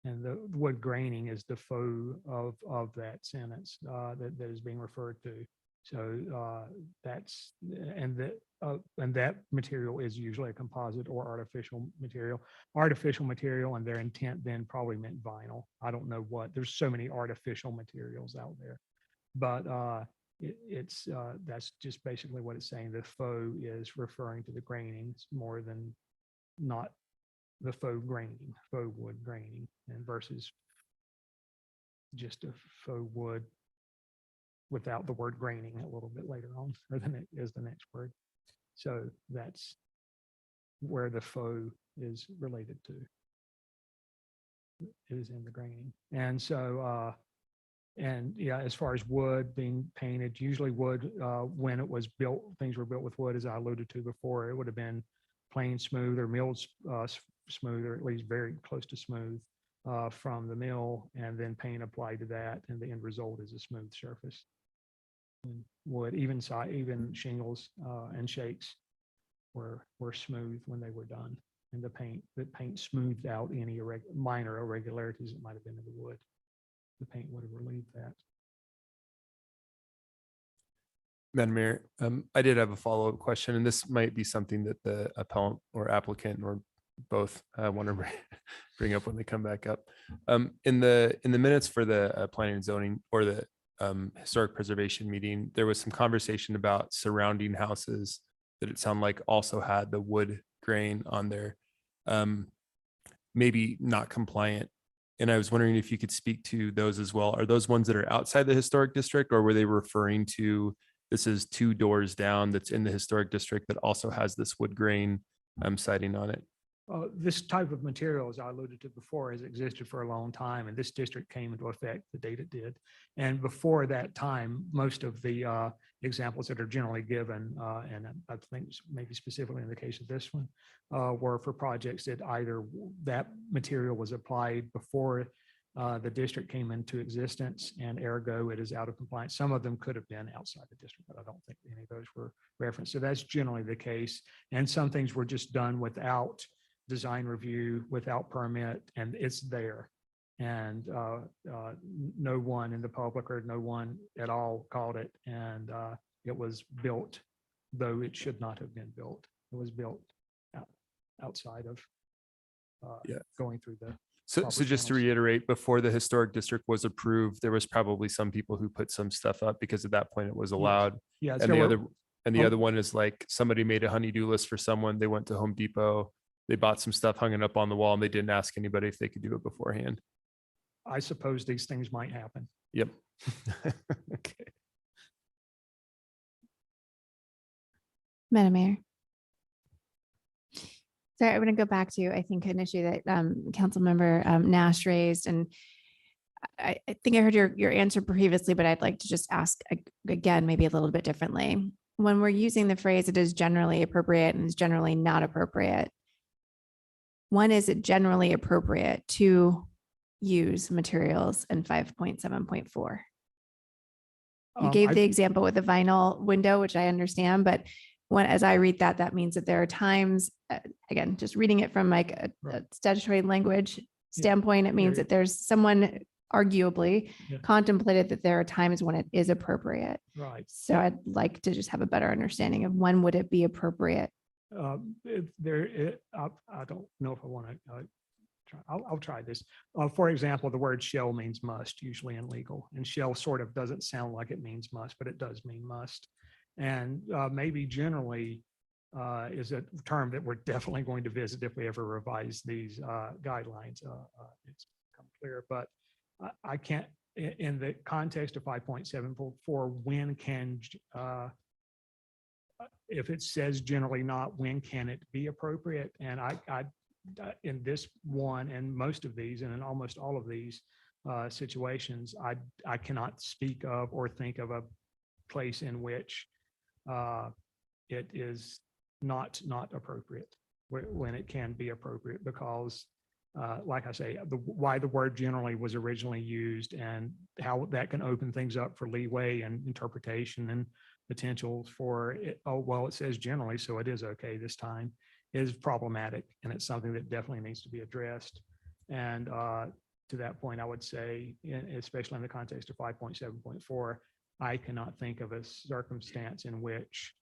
G: And the wood graining is the faux of that sentence that is being referred to. So that's, and that material is usually a composite or artificial material. Artificial material, and their intent then probably meant vinyl. I don't know what, there's so many artificial materials out there. But that's just basically what it's saying. The faux is referring to the grainings more than not the faux graining, faux wood graining, and versus just a faux wood without the word graining a little bit later on, or then it is the next word. So that's where the faux is related to. It is in the graining. And so, and yeah, as far as wood being painted, usually wood, when it was built, things were built with wood, as I alluded to before, it would have been plain smooth or milled smooth, or at least very close to smooth from the mill, and then paint applied to that, and the end result is a smooth surface. And wood, even shingles and shakes were smooth when they were done, and the paint smoothed out any minor irregularities that might have been in the wood. The paint would have relieved that.
C: Madam Mayor, I did have a follow-up question, and this might be something that the appellant or applicant or both want to bring up when they come back up. In the minutes for the planning and zoning or the historic preservation meeting, there was some conversation about surrounding houses that it sounded like also had the wood grain on there, maybe not compliant. And I was wondering if you could speak to those as well. Are those ones that are outside the historic district, or were they referring to this is 2 doors down that's in the historic district that also has this wood grain siding on it?
G: This type of material, as I alluded to before, has existed for a long time, and this district came into effect the date it did. And before that time, most of the examples that are generally given, and I think maybe specifically in the case of this one, were for projects that either that material was applied before the district came into existence, and ergo it is out of compliance. Some of them could have been outside the district, but I don't think any of those were referenced. So that's generally the case. And some things were just done without design review, without permit, and it's there. And no one in the public or no one at all called it, and it was built, though it should not have been built. It was built outside of going through the.
C: So
G: proper
C: just to
G: channels.
C: reiterate, before the historic district was approved, there was probably some people who put some stuff up because at that point it was allowed.
G: Yes,
C: And
G: there
C: the
G: were-
C: other one is like somebody made a honey-do list for someone. They went to Home Depot, they bought some stuff, hung it up on the wall, and they didn't ask anybody if they could do it beforehand.
G: I suppose these things might happen.
C: Yep. Okay.
N: Madam Mayor. Sorry, I'm going to go back to, I think, an issue that Councilmember Nash raised. And I think I heard your answer previously, but I'd like to just ask again, maybe a little bit differently. When we're using the phrase, it is generally appropriate and is generally not appropriate. When is it generally appropriate to use materials in 5.7.4? You gave the example with the vinyl window, which I understand, but as I read that, that means that there are times, again, just reading it from like a statutory language standpoint, it means that there's someone arguably contemplated that there are times when it is appropriate.
G: Right.
N: So I'd like to just have a better understanding of when would it be appropriate.
G: I don't know if I want to try. I'll try this. For example, the word shall means must, usually in legal, and shall sort of doesn't sound like it means must, but it does mean must. And maybe generally is a term that we're definitely going to visit if we ever revise these guidelines. It's become clear, but I can't, in the context of 5.7.4, when can, if it says generally not, when can it be appropriate? And I in this one and most of these, and in almost all of these situations, I cannot speak of or think of a place in which it is not appropriate when it can be appropriate, because like I say, why the word generally was originally used and how that can open things up for leeway and interpretation and potentials for it. Oh, well, it says generally, so it is okay this time, is problematic. And it's something that definitely needs to be addressed. And to that point, I would say, especially in the context of 5.7.4, I cannot think of a circumstance in which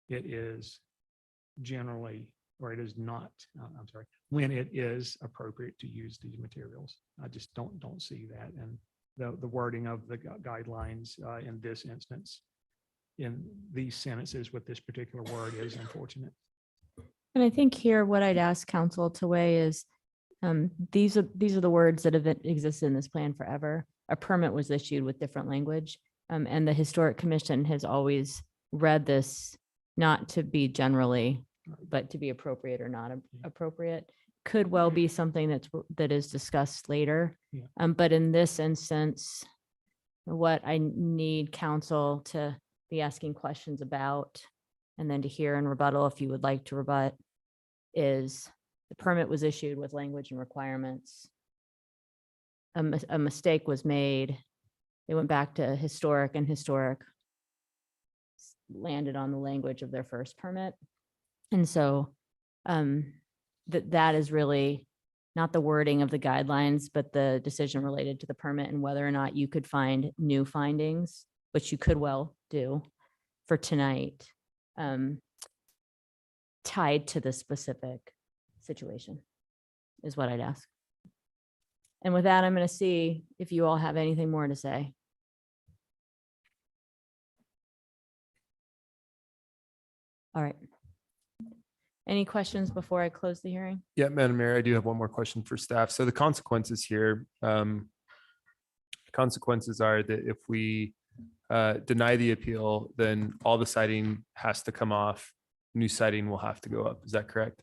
G: it is generally, or it is not, I'm sorry, when it is appropriate to use these materials. I just don't see that. And the wording of the guidelines in this instance, in these sentences with this particular word, is unfortunate.
A: And I think here what I'd ask council to weigh is these are the words that have existed in this plan forever. A permit was issued with different language, and the Historic Commission has always read this not to be generally, but to be appropriate or not appropriate. Could well be something that is discussed later.
G: Yeah.
A: But in this instance, what I need council to be asking questions about, and then to hear and rebuttal if you would like to rebut, is the permit was issued with language and requirements. A mistake was made. They went back to historic, and historic landed on the language of their first permit. And so that is really not the wording of the guidelines, but the decision related to the permit and whether or not you could find new findings, which you could well do. for tonight tied to the specific situation is what I'd ask. And with that, I'm going to see if you all have anything more to say. All right. Any questions before I close the hearing?
C: Yeah, Madam Mayor, I do have one more question for staff. So the consequences here, consequences are that if we deny the appeal, then all the siding has to come off. New siding will have to go up. Is that correct?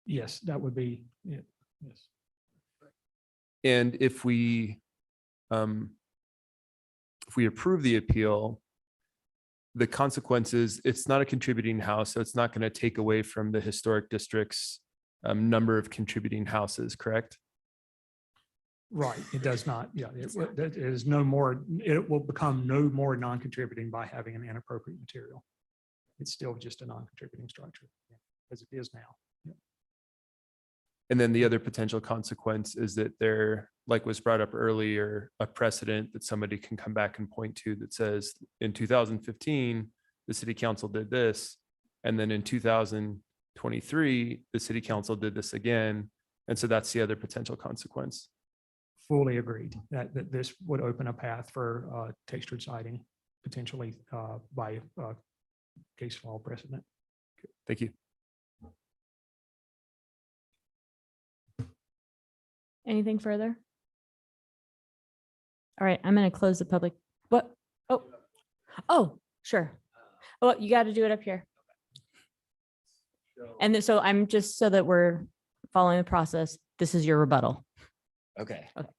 G: Yes, that would be, yeah, yes.
C: And if we approve the appeal, the consequences, it's not a contributing house, so it's not going to take away from the historic district's number of contributing houses, correct?
G: Right, it does not, yeah, it is no more, it will become no more non-contributing by having an inappropriate material. It's still just a non-contributing structure, yeah, as it is now. Yeah.
C: And then the other potential consequence is that there, like was brought up earlier, a precedent that somebody can come back and point to that says in 2015, the city council did this. And then in 2023, the city council did this again. And so that's the other potential consequence.
G: Fully agreed that this would open a path for textured siding potentially by case law precedent.
C: Thank you.
A: Anything further? All right, I'm going to close the public. What? Oh, sure. Oh, you got to do it up here. And then, so I'm just so that we're following the process. This is your rebuttal.
I: Okay.
A: Okay.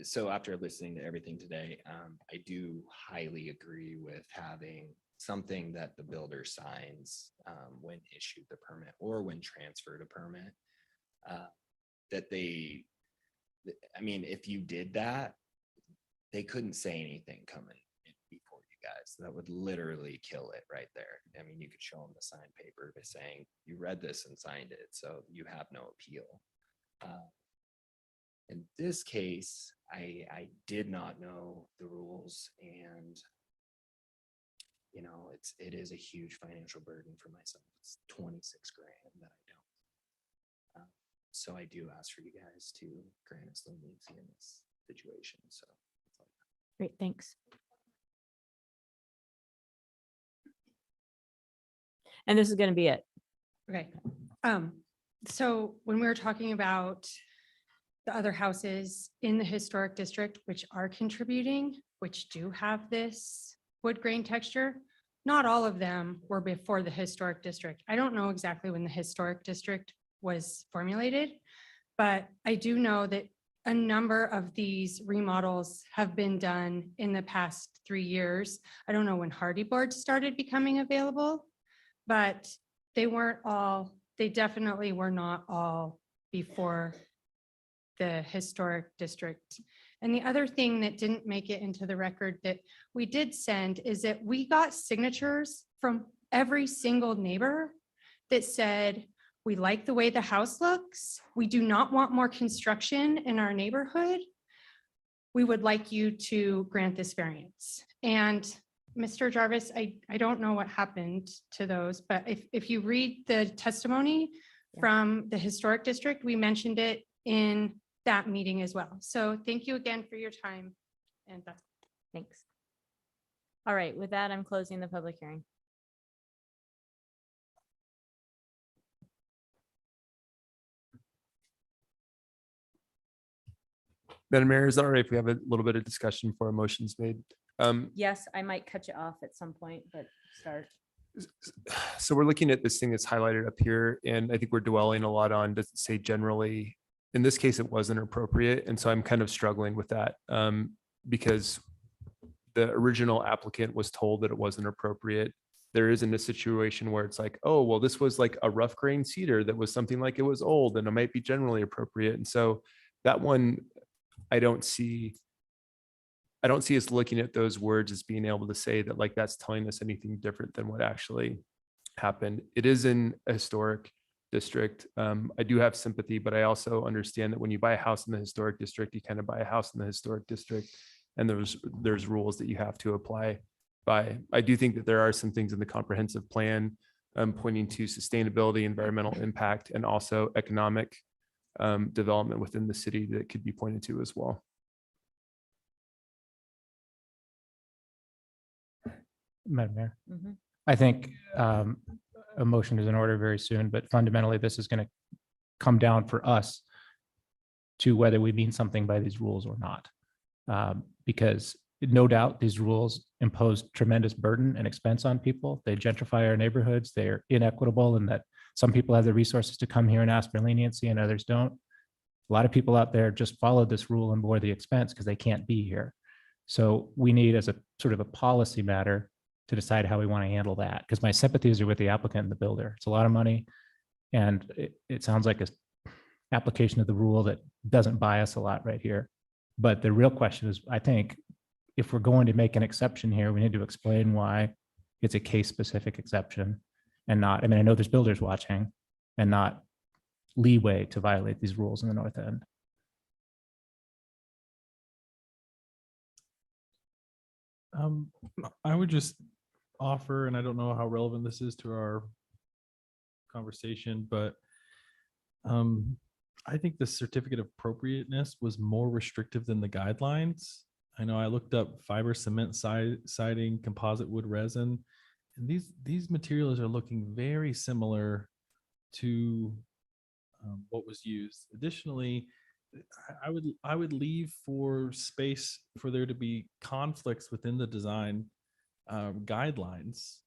I: So after listening to everything today, I do highly agree with having something that the builder signs when issued the permit or when transferred a permit. That they, I mean, if you did that, they couldn't say anything coming before you guys. That would literally kill it right there. I mean, you could show them the signed paper by saying you read this and signed it, so you have no appeal. In this case, I did not know the rules, and you know, it is a huge financial burden for myself. It's 26 grand that I don't. So I do ask for you guys to grant us leniency in this situation. So that's all.
A: Great, thanks. And this is going to be it.
L: Okay. So when we were talking about the other houses in the historic district, which are contributing, which do have this wood grain texture, not all of them were before the historic district. I don't know exactly when the historic district was formulated, but I do know that a number of these remodels have been done in the past 3 years. I don't know when hardy boards started becoming available, but they weren't all, they definitely were not all before the historic district. And the other thing that didn't make it into the record that we did send is that we got signatures from every single neighbor that said, we like the way the house looks. We do not want more construction in our neighborhood. We would like you to grant this variance. And Mr. Jarvis, I don't know what happened to those, but if you read the testimony from the historic district, we mentioned it in that meeting as well. So thank you again for your time. And that's
A: Thanks. All right, with that, I'm closing the public hearing.
C: Madam Mayor, is that all right if we have a little bit of discussion before a motion's made?
A: Yes, I might cut you off at some point, but start.
C: So we're looking at this thing that's highlighted up here, and I think we're dwelling a lot on, does it say generally? In this case, it wasn't appropriate, and so I'm kind of struggling with that because the original applicant was told that it wasn't appropriate. There isn't a situation where it's like, oh, well, this was like a rough grain cedar that was something like it was old and it might be generally appropriate. And so that one, I don't see us looking at those words as being able to say that like that's telling us anything different than what actually happened. It is in a historic district. I do have sympathy, but I also understand that when you buy a house in the historic district, you kind of buy a house in the historic district, and there's rules that you have to apply by. I do think that there are some things in the comprehensive plan pointing to sustainability, environmental impact, and also economic development within the city that could be pointed to as well.
E: Madam Mayor,
A: Mhm.
E: I think a motion is in order very soon, but fundamentally, this is going to come down for us to whether we mean something by these rules or not. Because no doubt these rules impose tremendous burden and expense on people. They gentrify our neighborhoods. They're inequitable in that some people have the resources to come here and ask for leniency and others don't. A lot of people out there just followed this rule and bore the expense because they can't be here. So we need, as a sort of a policy matter, to decide how we want to handle that. Because my sympathies are with the applicant and the builder. It's a lot of money. And it sounds like a application of the rule that doesn't buy us a lot right here. But the real question is, I think, if we're going to make an exception here, we need to explain why it's a case-specific exception and not, I mean, I know there's builders watching, and not leeway to violate these rules in the north end.
H: I would just offer, and I don't know how relevant this is to our conversation, but I think the certificate of appropriateness was more restrictive than the guidelines. I know I looked up fiber cement siding, composite wood resin, and these materials are looking very similar to what was used. Additionally, I would leave for space for there to be conflicts within the design guidelines.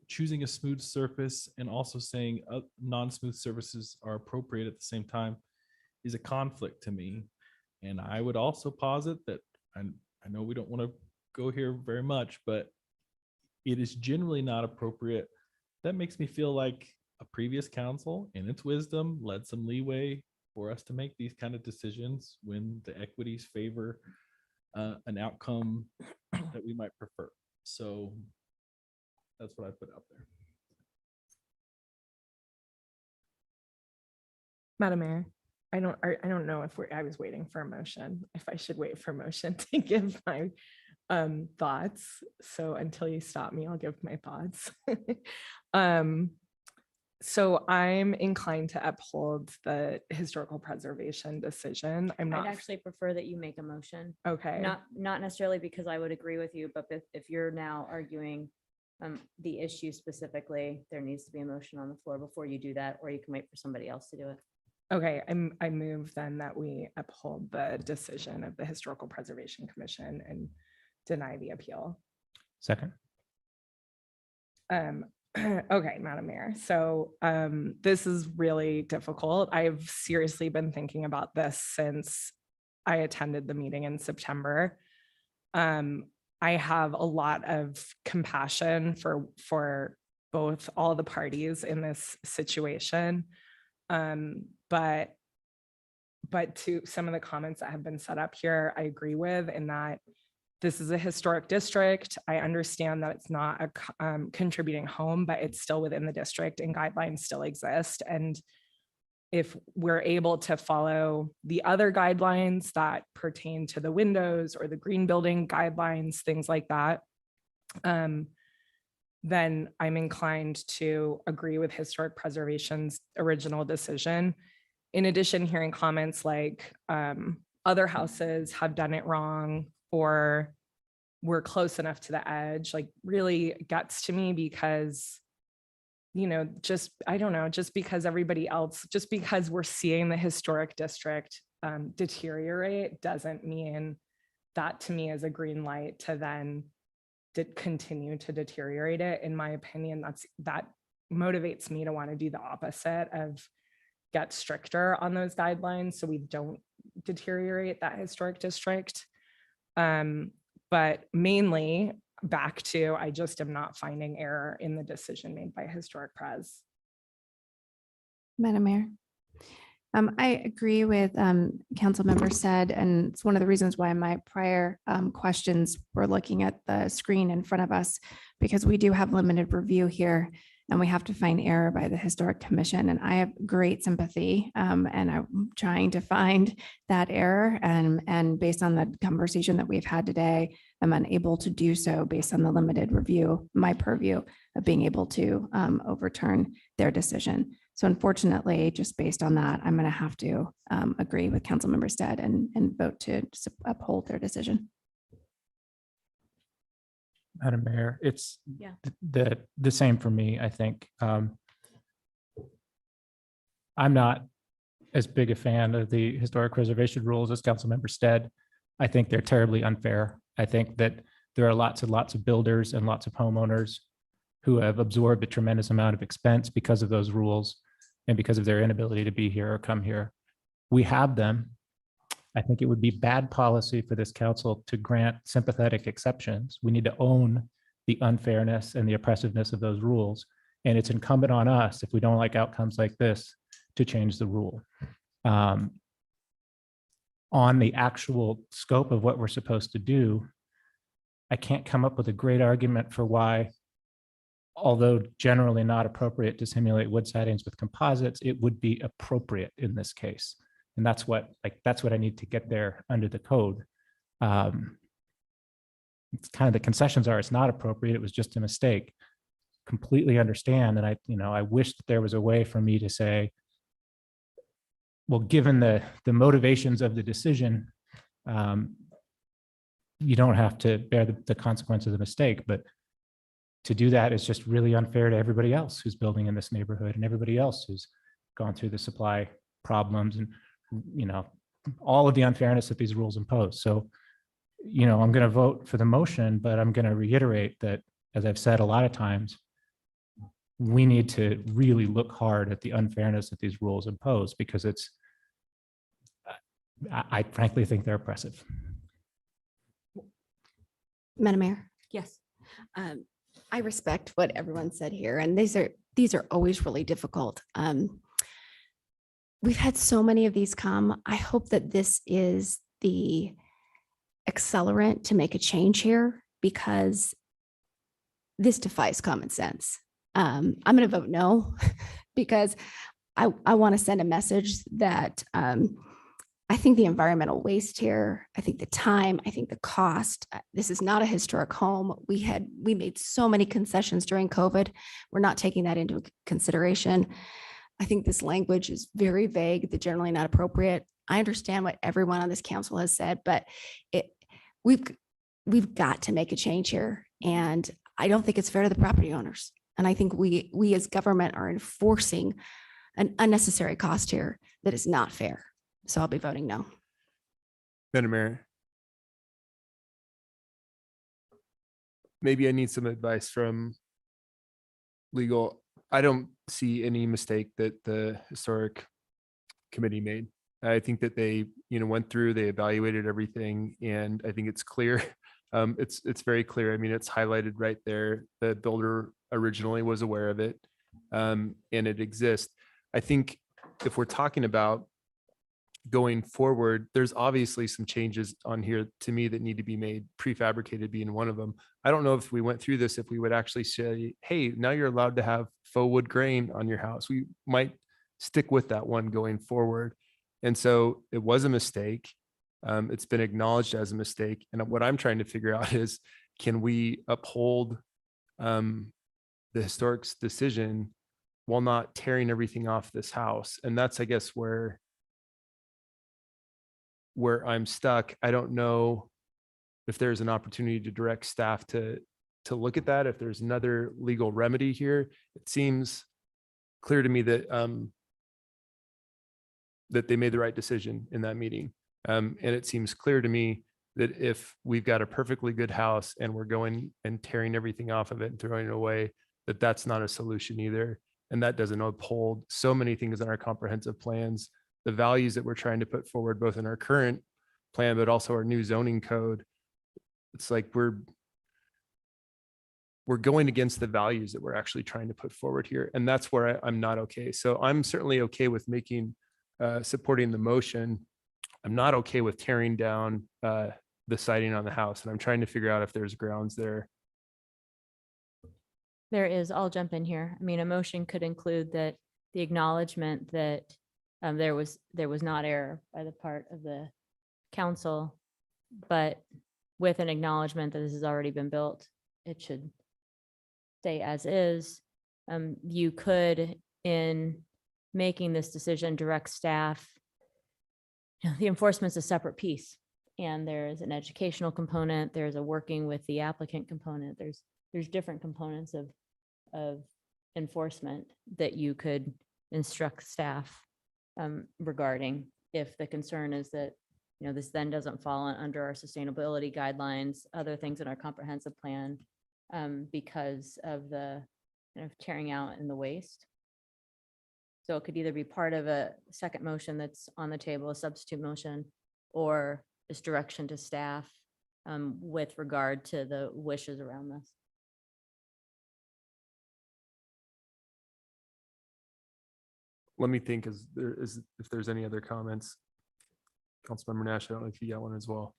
H: Choosing a smooth surface and also saying non-smooth surfaces are appropriate at the same time is a conflict to me. And I would also posit that, and I know we don't want to go here very much, but it is generally not appropriate. That makes me feel like a previous council in its wisdom led some leeway for us to make these kind of decisions when the equities favor an outcome that we might prefer. So that's what I put out there.
K: Madam Mayor, I don't know if I was waiting for a motion, if I should wait for a motion to give my thoughts. So until you stop me, I'll give my thoughts. So I'm inclined to uphold the historical preservation decision. I'm
A: I'd
K: not
A: actually prefer that you make a motion.
K: okay.
A: Not necessarily because I would agree with you, but if you're now arguing the issue specifically, there needs to be a motion on the floor before you do that, or you can wait for somebody else to do it.
K: Okay, I move then that we uphold the decision of the Historical Preservation Commission and deny the appeal.
E: Second.
K: Okay, Madam Mayor. So this is really difficult. I've seriously been thinking about this since I attended the meeting in September. I have a lot of compassion for both all the parties in this situation. But to some of the comments that have been set up here, I agree with, in that this is a historic district. I understand that it's not a contributing home, but it's still within the district and guidelines still exist. And if we're able to follow the other guidelines that pertain to the windows or the green building guidelines, things like that, then I'm inclined to agree with Historic Preservation's original decision. In addition, hearing comments like other houses have done it wrong, or we're close enough to the edge, like really gets to me, because, you know, I don't know, just because everybody else, just because we're seeing the historic district deteriorate doesn't mean that, to me, is a green light to then continue to deteriorate it. In my opinion, that motivates me to want to do the opposite of get stricter on those guidelines so we don't deteriorate that historic district. But mainly back to, I just am not finding error in the decision made by Historic Pres.
N: Madam Mayor. I agree with Councilmember said, and it's one of the reasons why my prior questions were looking at the screen in front of us, because we do have limited review here. and we have to find error by the Historic Commission. And I have great sympathy, and I'm trying to find that error. And based on the conversation that we've had today, I'm unable to do so based on the limited review, my purview of being able to overturn their decision. So unfortunately, just based on that, I'm going to have to agree with Councilmember Stead and vote to uphold their decision.
E: Madam Mayor, it's
A: Yeah.
E: the same for me, I think. I'm not as big a fan of the historic preservation rules as Councilmember Stead. I think they're terribly unfair. I think that there are lots and lots of builders and lots of homeowners who have absorbed a tremendous amount of expense because of those rules and because of their inability to be here or come here. We have them. I think it would be bad policy for this council to grant sympathetic exceptions. We need to own the unfairness and the oppressiveness of those rules. And it's incumbent on us, if we don't like outcomes like this, to change the rule. On the actual scope of what we're supposed to do, I can't come up with a great argument for why, although generally not appropriate to simulate wood sidings with composites, it would be appropriate in this case. And that's what I need to get there under the code. It's kind of the concessions are, it's not appropriate. It was just a mistake. Completely understand. And I wish that there was a way for me to say, well, given the motivations of the decision, you don't have to bear the consequence of the mistake, but to do that is just really unfair to everybody else who's building in this neighborhood and everybody else who's gone through the supply problems and, all of the unfairness that these rules impose. So, I'm going to vote for the motion, but I'm going to reiterate that, as I've said a lot of times, we need to really look hard at the unfairness that these rules impose, because I frankly think they're oppressive.
D: Madam Mayor,
A: Yes.
D: I respect what everyone said here, and these are always really difficult. We've had so many of these come. I hope that this is the accelerant to make a change here, because this defies common sense. I'm going to vote no because I want to send a message that I think the environmental waste here, I think the time, I think the cost, this is not a historic home. We made so many concessions during COVID. We're not taking that into consideration. I think this language is very vague, that generally not appropriate. I understand what everyone on this council has said, but we've got to make a change here. And I don't think it's fair to the property owners. And I think we as government are enforcing an unnecessary cost here that is not fair. So I'll be voting no.
C: Madam Mayor, maybe I need some advice from legal. I don't see any mistake that the historic committee made. I think that they, went through, they evaluated everything, and I think it's clear. It's very clear. I mean, it's highlighted right there. The builder originally was aware of it, and it exists. I think if we're talking about going forward, there's obviously some changes on here to me that need to be made, prefabricated being one of them. I don't know if we went through this, if we would actually say, hey, now you're allowed to have faux wood grain on your house. We might stick with that one going forward. And so it was a mistake. It's been acknowledged as a mistake. And what I'm trying to figure out is, can we uphold the historic's decision while not tearing everything off this house? And that's, I guess, where I'm stuck. I don't know if there's an opportunity to direct staff to look at that. If there's another legal remedy here, it seems clear to me that that they made the right decision in that meeting. And it seems clear to me that if we've got a perfectly good house and we're going and tearing everything off of it and throwing it away, that's not a solution either. And that doesn't uphold so many things in our comprehensive plans, the values that we're trying to put forward, both in our current plan, but also our new zoning code. It's like we're going against the values that we're actually trying to put forward here. And that's where I'm not okay. So I'm certainly okay with supporting the motion. I'm not okay with tearing down the siding on the house. And I'm trying to figure out if there's grounds there.
A: There is, I'll jump in here. I mean, a motion could include that the acknowledgement that there was not error by the part of the council, but with an acknowledgement that this has already been built, it should stay as is. You could, in making this decision, direct staff. The enforcement's a separate piece, and there's an educational component. There's a working with the applicant component. There's different components of enforcement that you could instruct staff regarding, if the concern is that, you know, this then doesn't fall under our sustainability guidelines, other things in our comprehensive plan, because of the kind of tearing out and the waste. So it could either be part of a second motion that's on the table, a substitute motion, or just direction to staff with regard to the wishes around this.
C: Let me think, if there's any other comments. Councilmember Nash, I don't know if you got one as well.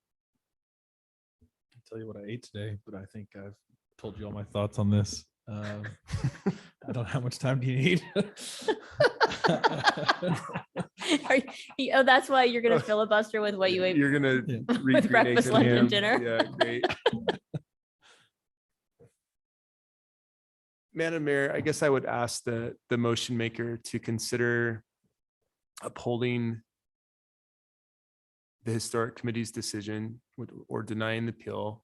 H: I'll tell you what I ate today, but I think I've told you all my thoughts on this. I don't know how much time do you need?
A: Oh, that's why you're gonna filibuster with what you ate.
C: You're gonna read
A: with
C: through
A: breakfast,
C: Nathan
A: lunch, and
C: Ham.
A: dinner.
C: Yeah, great. Madam Mayor, I guess I would ask the motion maker to consider upholding the historic committee's decision or denying the appeal,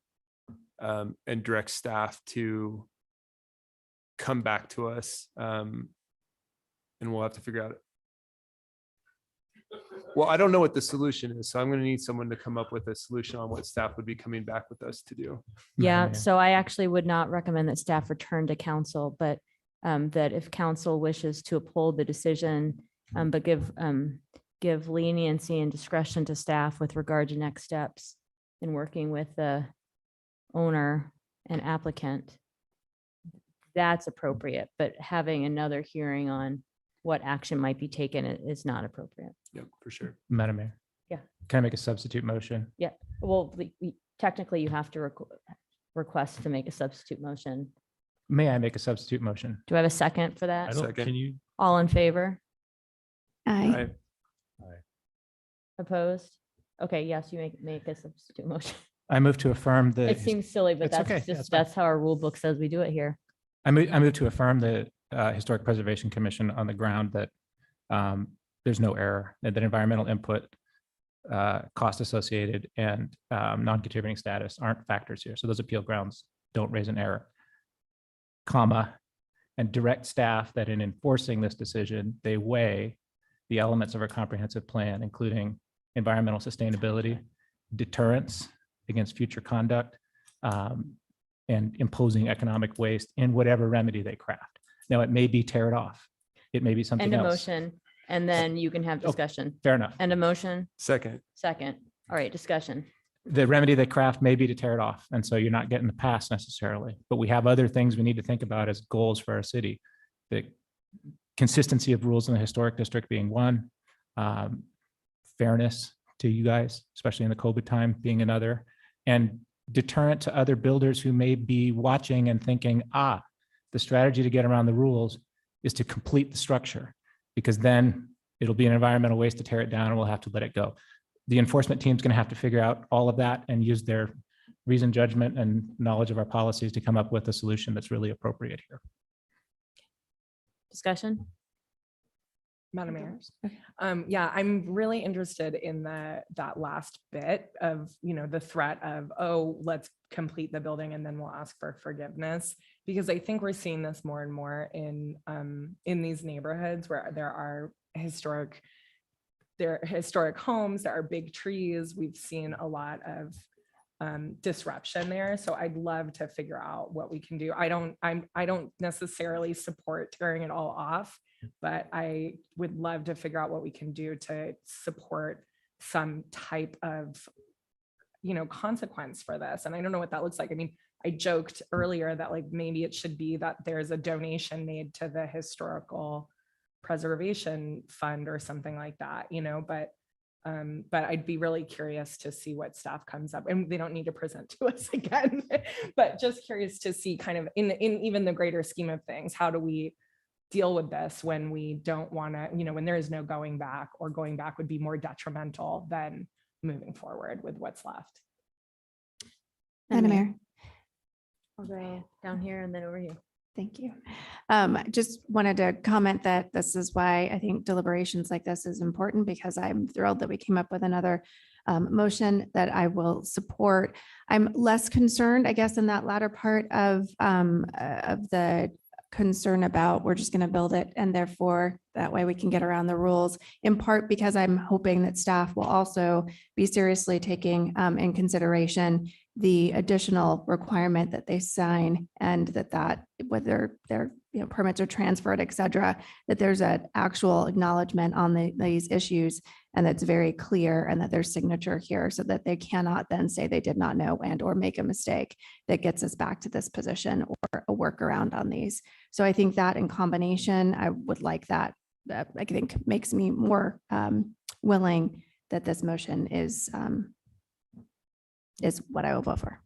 C: and direct staff to come back to us, and we'll have to figure out. Well, I don't know what the solution is, so I'm going to need someone to come up with a solution on what staff would be coming back with us to do.
A: Yeah,
E: Mayor.
A: so I actually would not recommend that staff return to council, but that if council wishes to uphold the decision, but give leniency and discretion to staff with regard to next steps in working with the owner and applicant, that's appropriate, but having another hearing on what action might be taken is not appropriate.
C: Yep, for sure.
E: Madam Mayor.
A: Yeah.
E: Can I make a substitute motion?
A: Well, technically you have to request to make a substitute motion.
E: May I make a substitute motion?
A: Do I have a second for
H: I
A: that?
H: don't,
C: Second.
H: can you?
A: All in favor?
N: Aye.
A: Opposed? Okay, yes, you make a substitute motion.
E: I move to affirm the.
A: It seems silly, but
E: It's okay.
A: that's
E: Yeah,
A: just,
E: it's fine.
A: that's how our rule book says we do it here.
E: I move to affirm the Historic Preservation Commission on the ground that there's no error, and that environmental input, cost associated, and non-contributing status aren't factors here. So those appeal grounds don't raise an error, comma, and direct staff that in enforcing this decision, they weigh the elements of our comprehensive plan, including environmental sustainability, deterrence against future conduct, and imposing economic waste in whatever remedy they craft. Now, it may be tear it off. It may be something
A: End a
E: else.
A: motion, and then you can have
E: Oh.
A: discussion.
E: Fair enough.
A: End a motion,
C: Second.
A: second. All right, discussion.
E: The remedy they craft may be to tear it off. And so you're not getting the pass necessarily, but we have other things we need to think about as goals for our city. The consistency of rules in the historic district being one, fairness to you guys, especially in the COVID time being another, and deterrent to other builders who may be watching and thinking, the strategy to get around the rules is to complete the structure, because then it'll be an environmental waste to tear it down and we'll have to let it go. The enforcement team's going to have to figure out all of that and use their reasoned judgment and knowledge of our policies to come up with a solution that's really appropriate here.
A: Discussion?
K: Madam Mayor. Yeah, I'm really interested in that last bit of, the threat of, let's complete the building and then we'll ask for forgiveness. Because I think we're seeing this more and more in these neighborhoods where there are historic homes, there are big trees. We've seen a lot of disruption there. So I'd love to figure out what we can do. I don't necessarily support tearing it all off, but I would love to figure out what we can do to support some type of, consequence for this. And I don't know what that looks like. I mean, I joked earlier that like maybe it should be that there's a donation made to the historical preservation fund or something like that, but But I'd be really curious to see what staff comes up, and they don't need to present to us again, but just curious to see kind of in even the greater scheme of things, how do we deal with this when we don't want to, when there is no going back, or going back would be more detrimental than moving forward with what's left.
N: Madam Mayor.
A: I'll go down here and then over here.
N: Thank you. Just wanted to comment that this is why I think deliberations like this is important, because I'm thrilled that we came up with another motion that I will support. I'm less concerned, I guess, in that latter part of the concern about we're just going to build it, and therefore that way we can get around the rules, in part because I'm hoping that staff will also be seriously taking in consideration the additional requirement that they sign, and that whether their permits are transferred, et cetera, that there's an actual acknowledgement on these issues, and that's very clear, and that there's signature here, so that they cannot then say they did not know and or make a mistake that gets us back to this position, or a workaround on these. So I think that in combination, I would like that. That I think makes me more willing that this motion is what I will vote for.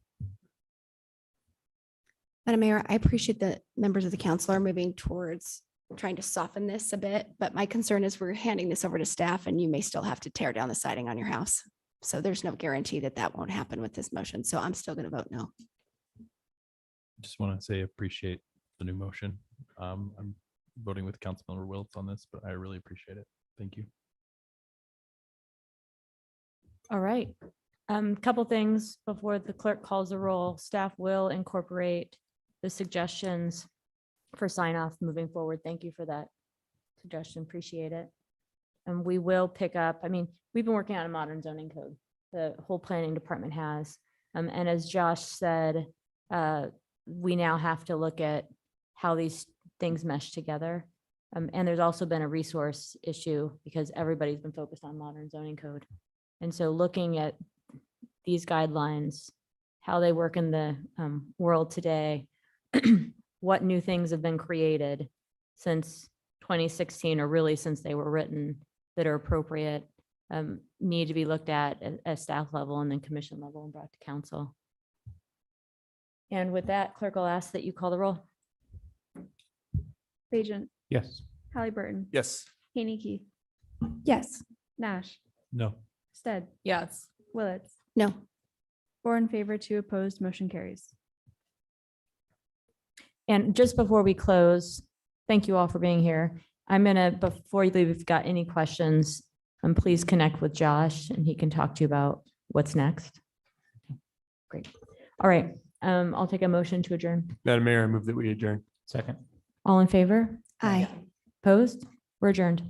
D: Madam Mayor, I appreciate that members of the council are moving towards trying to soften this a bit, but my concern is we're handing this over to staff and you may still have to tear down the siding on your house. So there's no guarantee that that won't happen with this motion. So I'm still going to vote no.
H: Just want to say appreciate the new motion. I'm voting with Councilmember Wiltz on this, but I really appreciate it. Thank you.
A: All right. Couple things before the clerk calls the roll. Staff will incorporate the suggestions for sign off moving forward. Thank you for that suggestion. Appreciate it. And we will pick up, we've been working on a modern zoning code. The whole planning department has. And as Josh said, we now have to look at how these things mesh together. And there's also been a resource issue because everybody's been focused on modern zoning code. And so looking at these guidelines, how they work in the world today, what new things have been created since 2016, or really since they were written, that are appropriate, need to be looked at staff level and then commission level and brought to council. And with that, clerk, I'll ask that you call the roll.
B: Bajent,
E: Yes.
B: Halliburton,
C: Yes.
B: Haney,
N: Yes.
B: Nash,
H: No.
B: Stead,
K: Yes.
B: Willetts.
D: No.
B: 4 in favor, 2 opposed, motion carries.
A: And just before we close, thank you all for being here. I'm gonna, before you leave, if you've got any questions, please connect with Josh and he can talk to you about what's next. Great. All right. I'll take a motion to adjourn.
C: Madam Mayor, I move that we adjourn.
E: Second.
A: All in favor?
N: Aye.
A: Opposed? We're adjourned.